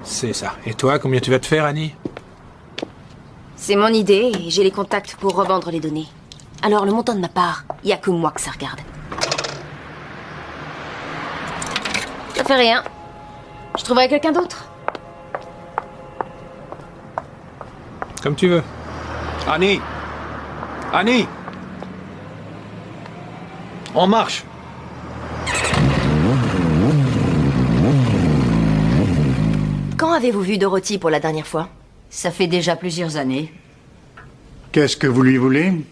C'est ça. Et toi, combien tu vas te faire, Annie? C'est mon idée et j'ai les contacts pour revendre les données. Alors le montant de ma part, il y a que moi que ça regarde. Ça fait rien. Je trouverai quelqu'un d'autre. Comme tu veux. Annie! Annie! On marche! Quand avez-vous vu Dorothy pour la dernière fois? Ça fait déjà plusieurs années. Qu'est-ce que vous lui voulez?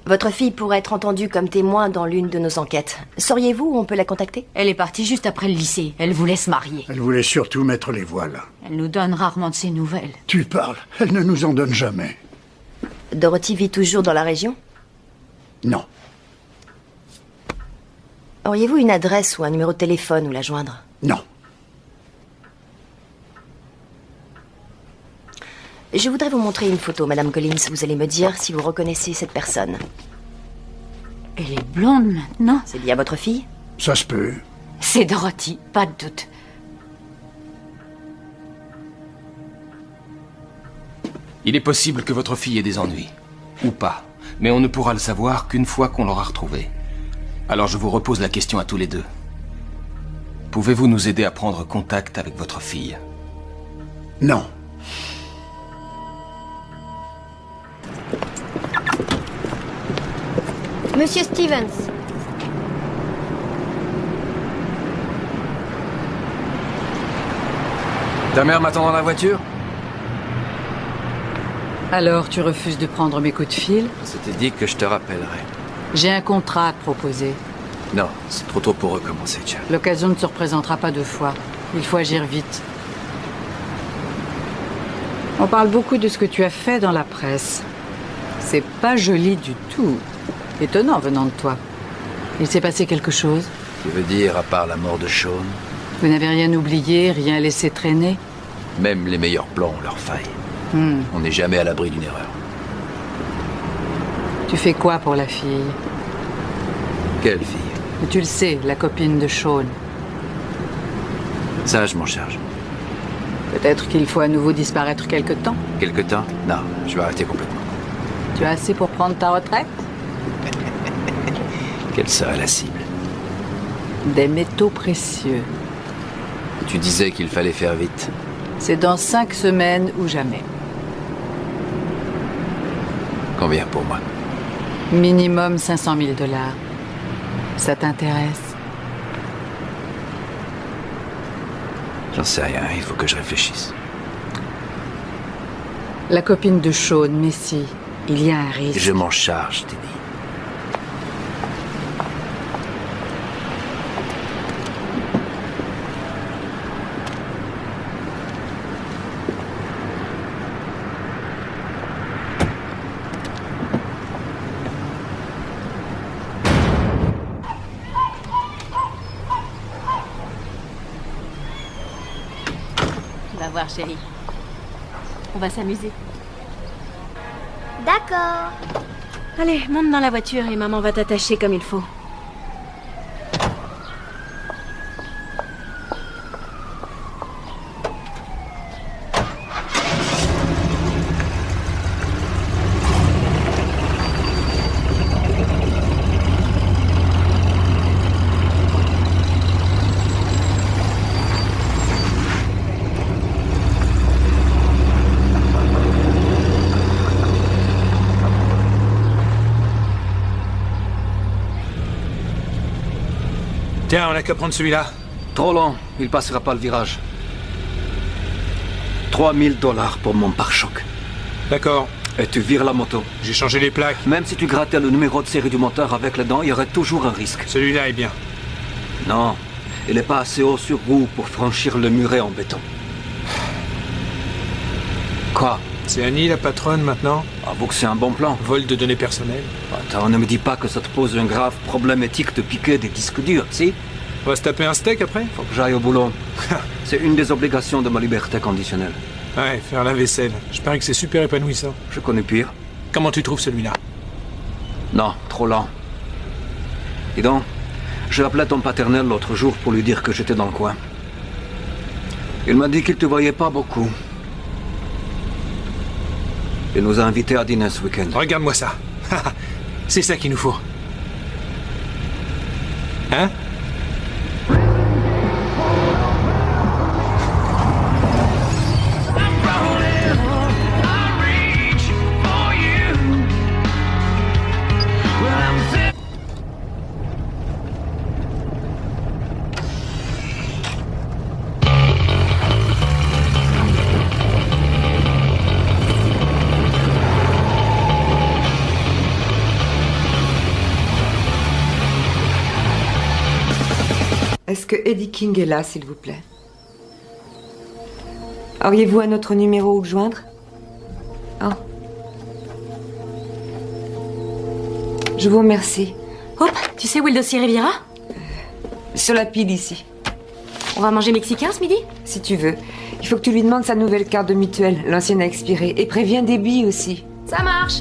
Votre fille pourrait être entendue comme témoin dans l'une de nos enquêtes. Sauriez-vous où on peut la contacter? Elle est partie juste après le lycée. Elle voulait se marier. Elle voulait surtout mettre les voiles. Elle nous donne rarement de ses nouvelles. Tu parles, elle ne nous en donne jamais. Dorothy vit toujours dans la région? Non. Auriez-vous une adresse ou un numéro de téléphone où la joindre? Non. Je voudrais vous montrer une photo, Madame Collins. Vous allez me dire si vous reconnaissez cette personne. Elle est blonde maintenant. C'est bien votre fille? Ça se peut. C'est Dorothy, pas de doute. Il est possible que votre fille ait des ennuis. Ou pas. Mais on ne pourra le savoir qu'une fois qu'on l'aura retrouvée. Alors je vous repose la question à tous les deux. Pouvez-vous nous aider à prendre contact avec votre fille? Non. Monsieur Stevens. Ta mère m'attend dans la voiture? Alors, tu refuses de prendre mes coups de fil? C'était dit que je te rappellerai. J'ai un contrat à te proposer. Non, c'est trop tôt pour recommencer, Jack. L'occasion ne se représentera pas deux fois. Il faut agir vite. On parle beaucoup de ce que tu as fait dans la presse. C'est pas joli du tout. Étonnant venant de toi. Il s'est passé quelque chose? Tu veux dire, à part la mort de Sean? Vous n'avez rien oublié, rien laissé traîner? Même les meilleurs plans ont leurs failles. On n'est jamais à l'abri d'une erreur. Tu fais quoi pour la fille? Quelle fille? Tu le sais, la copine de Sean. Ça, je m'en charge. Peut-être qu'il faut à nouveau disparaître quelque temps. Quelque temps? Non, je vais arrêter complètement. Tu as assez pour prendre ta retraite? Quelle serait la cible? Des métaux précieux. Tu disais qu'il fallait faire vite. C'est dans 5 semaines ou jamais. Combien pour moi? Minimum 500 000 $. Ça t'intéresse? J'en sais rien, il faut que je réfléchisse. La copine de Sean, Messi, il y a un risque. Je m'en charge, Teddy. Va voir, chérie. On va s'amuser. D'accord. Allez, monte dans la voiture et maman va t'attacher comme il faut. Tiens, on n'a qu'à prendre celui-là. Trop long, il passera pas le virage. 3 000 $ pour mon pare-choc. D'accord. Et tu vires la moto. J'ai changé les plaques. Même si tu grattais le numéro de série du moteur avec les dents, il y aurait toujours un risque. Celui-là est bien. Non, il n'est pas assez haut sur roue pour franchir le muret en béton. Quoi? C'est Annie, la patronne, maintenant? Avoue que c'est un bon plan. Vol de données personnelles. Attends, ne me dis pas que ça te pose un grave problème éthique de piquer des disques durs, si? On va se taper un steak après? Faut que j'aille au boulot. C'est une des obligations de ma liberté conditionnelle. Ouais, faire la vaisselle. Je parie que c'est super épanouissant. Je connais pire. Comment tu trouves celui-là? Non, trop lent. Dis donc, j'ai appelé ton paternel l'autre jour pour lui dire que j'étais dans le coin. Il m'a dit qu'il te voyait pas beaucoup. Il nous a invités à dîner ce week-end. Regarde-moi ça. C'est ça qu'il nous faut. Hein? Est-ce que Eddie King est là, s'il vous plaît? Auriez-vous un autre numéro où le joindre? Oh. Je vous remercie. Hop, tu sais où est le dossier Riviera? Sur la pile, ici. On va manger mexicain ce midi? Si tu veux. Il faut que tu lui demandes sa nouvelle carte de mutuelle. L'ancienne a expiré. Et préviens Debbie aussi. Ça marche.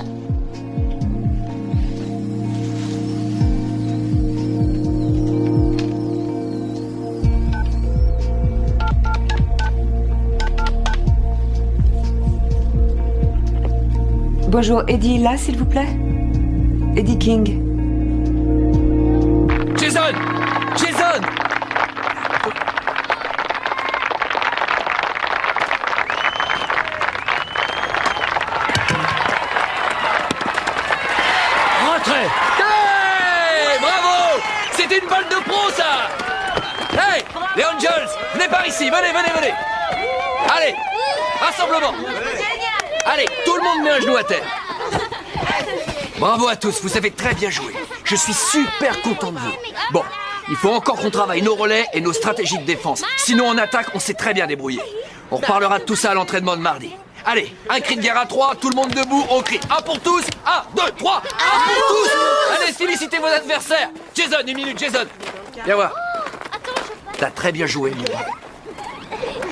Bonjour, Eddie est là, s'il vous plaît? Eddie King. Jason! Jason! Rentrez! Hey! Bravo! C'était une balle de pro, ça! Hey! Les Angels! Venez par ici! Venez! Allez! Rassemblement! Allez, tout le monde met un genou à terre. Bravo à tous, vous avez très bien joué. Je suis super content de vous. Bon, il faut encore qu'on travaille nos relais et nos stratégies de défense. Sinon, en attaque, on s'est très bien débrouillé. On reparlera de tout ça à l'entraînement de mardi. Allez, un cri de guerre à 3, tout le monde debout, on crie. 1 pour tous, 1, 2, 3, 1 pour tous. Allez, félicitez vos adversaires. Jason, 1 minute, Jason. Viens voir. T'as très bien joué, mon brave.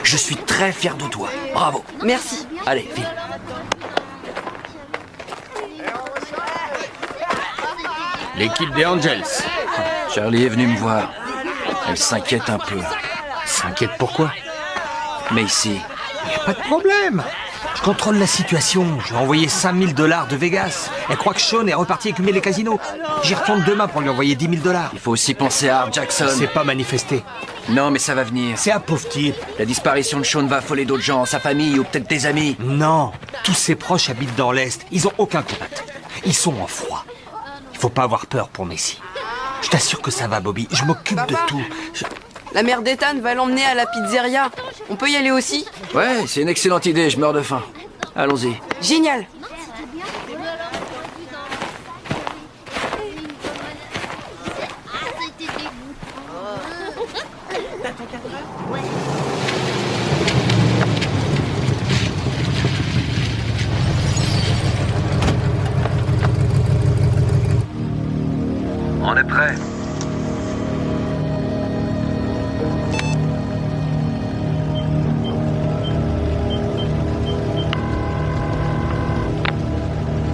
Je suis très fier de toi. Bravo. Merci. Allez, file. L'équipe des Angels. Charlie est venue me voir. Elle s'inquiète un peu. S'inquiète pourquoi? Mais ici... Pas de problème. Je contrôle la situation. Je lui ai envoyé $5 000 de Vegas. Elle croit que Sean est reparti écumer les casinos. J'y retourne demain pour lui envoyer $10 000. Il faut aussi penser à Art Jackson. C'est pas manifesté. Non, mais ça va venir. C'est un pauvre type. La disparition de Sean va affoler d'autres gens, sa famille ou peut-être des amis. Non. Tous ses proches habitent dans l'Est. Ils ont aucun contact. Ils sont en froid. Il faut pas avoir peur pour Messi. Je t'assure que ça va, Bobby. Je m'occupe de tout. La mère d'Ethan va l'emmener à la pizzeria. On peut y aller aussi? Ouais, c'est une excellente idée, je meurs de faim. Allons-y. Génial. On est prêt.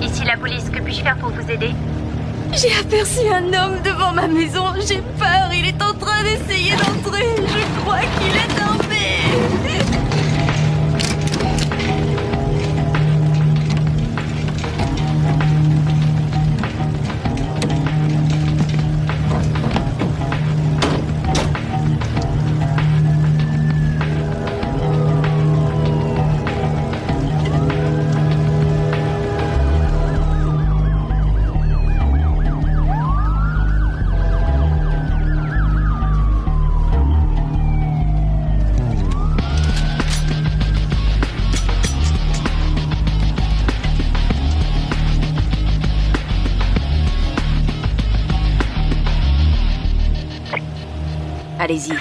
Ici la police, que puis-je faire pour vous aider? J'ai aperçu un homme devant ma maison. J'ai peur. Il est en train d'essayer d'entrer. Je crois qu'il est armé. Allez-y.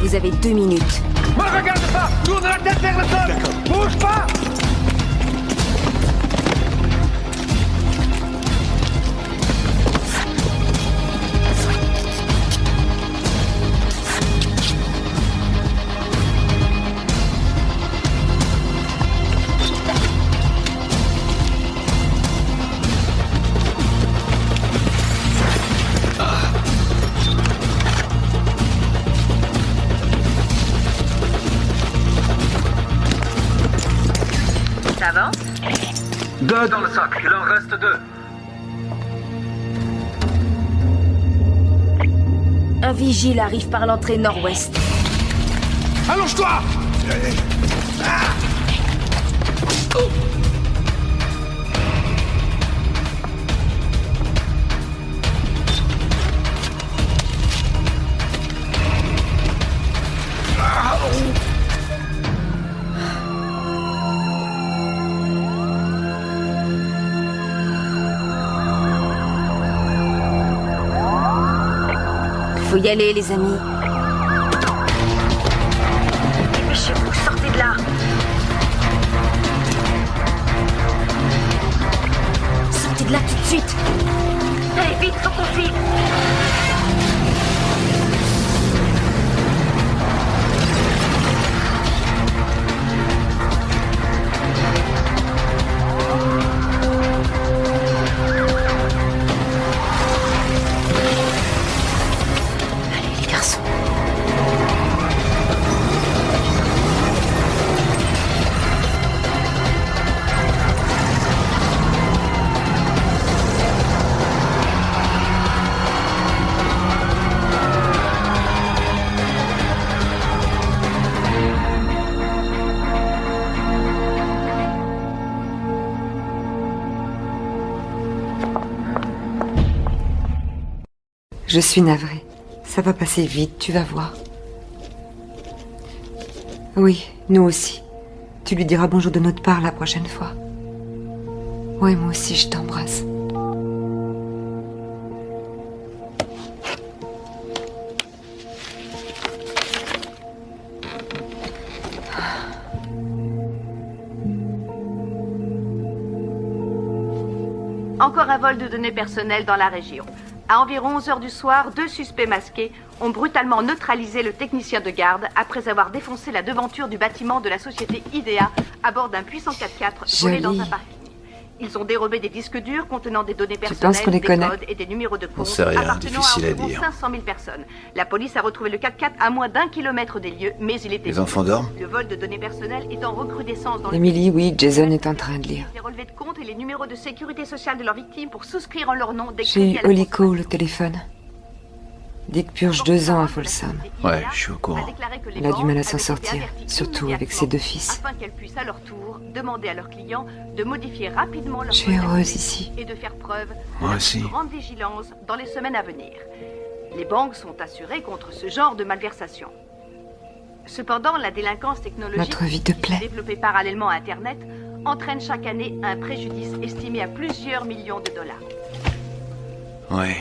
Vous avez 2 minutes. Me regarde pas! Tourne la tête vers le sol! Bouge pas! Avance. 2 dans le sac, il en reste 2. Un vigile arrive par l'entrée nord-ouest. Allonge-toi! Faut y aller, les amis. Dépêchez-vous, sortez de là. Sortez de là tout de suite. Allez, vite, faut qu'on file. Allez, les garçons. Je suis navrée. Ça va passer vite, tu vas voir. Oui, nous aussi. Tu lui diras bonjour de notre part la prochaine fois. Ouais, moi aussi, je t'embrasse. Encore un vol de données personnelles dans la région. À environ 11 h du soir, 2 suspects masqués ont brutalement neutralisé le technicien de garde après avoir défoncé la devanture du bâtiment de la société IDEA à bord d'un puissant 4x4 volé dans un parking. Ils ont dérobé des disques durs contenant des données personnelles, des codes et des numéros de compte appartenant à environ 500 000 personnes. La police a retrouvé le 4x4 à moins d'1 kilomètre des lieux, mais il était... Les enfants dorment? Le vol de données personnelles est en recrudescence dans le... Emily, oui, Jason est en train de lire. Les relevés de compte et les numéros de sécurité sociale de leurs victimes pour souscrire en leur nom des J'ai crédits eu à la Olico au téléphone. Dick purge 2 ans à Folsom. Ouais, je suis au courant. Elle a du mal à s'en sortir, surtout avec ses 2 fils. Afin qu'elles puissent à leur tour demander à leurs clients de modifier rapidement leur Je suis heureuse ici. et de faire preuve de Moi la aussi. plus grande vigilance dans les semaines à venir. Les banques sont assurées contre ce genre de malversation. Cependant, la délinquance technologique, Notre vie te plaît. développée parallèlement à Internet, entraîne chaque année un préjudice estimé à plusieurs millions de dollars. Ouais.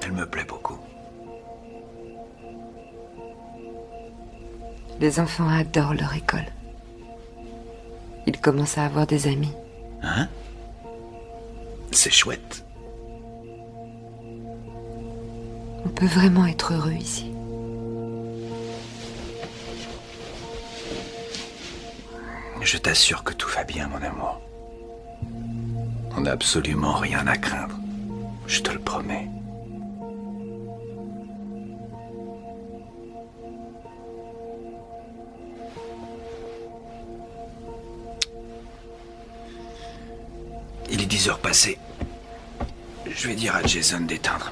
Elle me plaît beaucoup. Les enfants adorent leur école. Ils commencent à avoir des amis. Hein? C'est chouette. On peut vraiment être heureux ici. Je t'assure que tout va bien, mon amour. On n'a absolument rien à craindre. Je te le promets. Il est 10 heures passées. Je vais dire à Jason d'éteindre.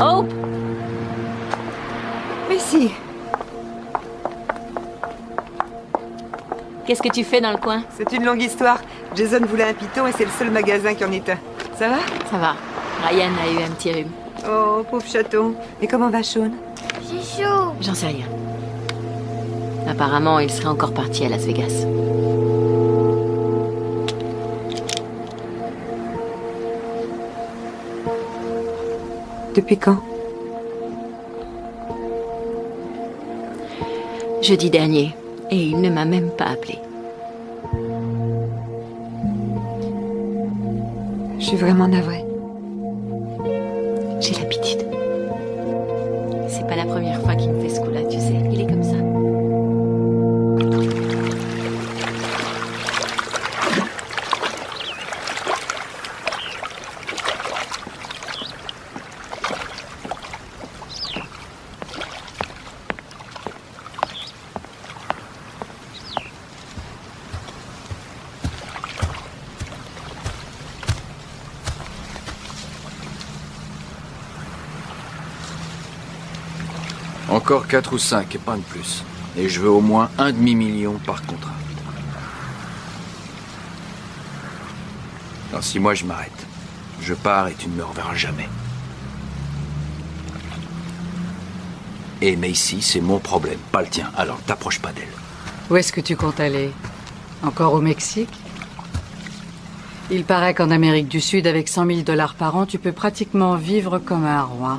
Hope! Mais si. Qu'est-ce que tu fais dans le coin? C'est une longue histoire. Jason voulait un python et c'est le seul magasin qui en est un. Ça va? Ça va. Ryan a eu un petit rhume. Oh, pauvre chaton. Et comment va Sean? J'ai chaud. J'en sais rien. Apparemment, il serait encore parti à Las Vegas. Depuis quand? Jeudi dernier. Et il ne m'a même pas appelé. Je suis vraiment navrée. J'ai l'habitude. C'est pas la première fois qu'il me fait ce coup-là, tu sais. Il est comme ça. Encore 4 ou 5 et pas de plus. Et je veux au moins un demi-million par contrat. Dans 6 mois, je m'arrête. Je pars et tu ne me reverras jamais. Et Macy, c'est mon problème, pas le tien. Alors t'approches pas d'elle. Où est-ce que tu comptes aller? Encore au Mexique? Il paraît qu'en Amérique du Sud, avec 100 000 $ par an, tu peux pratiquement vivre comme un roi.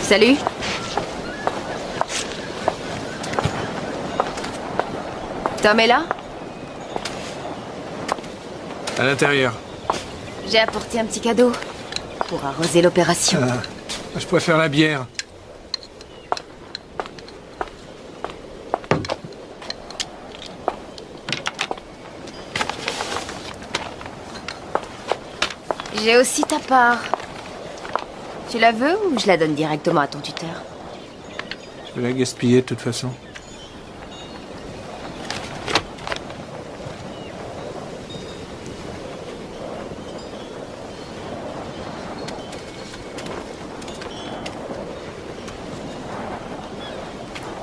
Salut. Tom est là? À l'intérieur. J'ai apporté un petit cadeau pour arroser l'opération. Je préfère la bière. J'ai aussi ta part. Tu la veux ou je la donne directement à ton tuteur? Je vais la gaspiller de toute façon.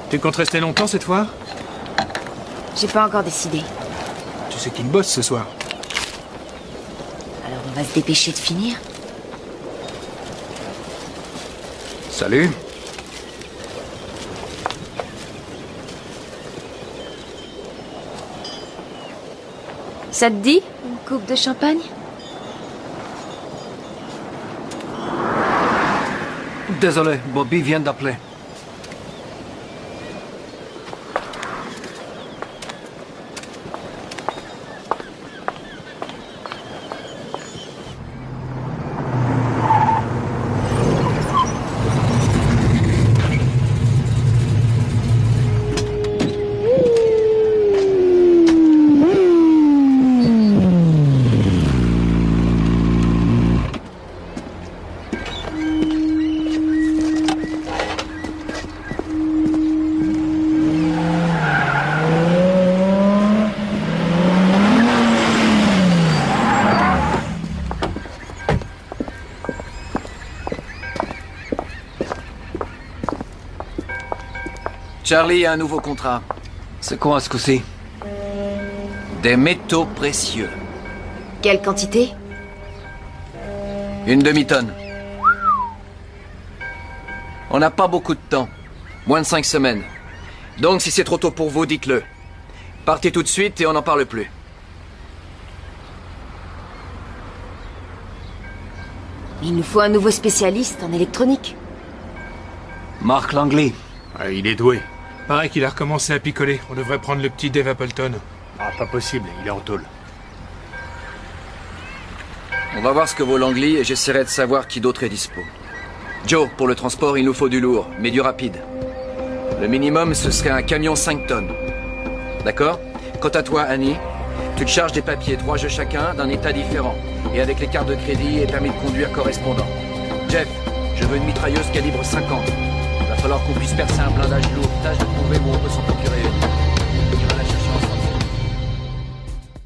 Tu comptes rester longtemps cette fois? J'ai pas encore décidé. Tu sais qu'il bosse ce soir. Alors on va se dépêcher de finir. Salut. Ça te dit une coupe de champagne? Désolé, Bobby vient d'appeler. Charlie a un nouveau contrat. C'est quoi ce coup-ci? Des métaux précieux. Quelle quantité? Une demi-tonne. On n'a pas beaucoup de temps. Moins de 5 semaines. Donc si c'est trop tôt pour vous, dites-le. Partez tout de suite et on n'en parle plus. Il nous faut un nouveau spécialiste en électronique. Mark Langley. Ah, il est doué. Pareil qu'il a recommencé à picoler. On devrait prendre le petit Dave Appleton. Ah, pas possible, il est en tôle. On va voir ce que vaut Langley et j'essaierai de savoir qui d'autre est dispo. Joe, pour le transport, il nous faut du lourd, mais du rapide. Le minimum, ce serait un camion 5 tonnes. D'accord? Quant à toi, Annie, tu Tu te charges des papiers, 3 jeux chacun, d'un état différent. Et avec les cartes de crédit et permis de conduire correspondants. Jeff, je veux une mitrailleuse calibre 50. Va falloir qu'on puisse percer un blindage lourd. Tâche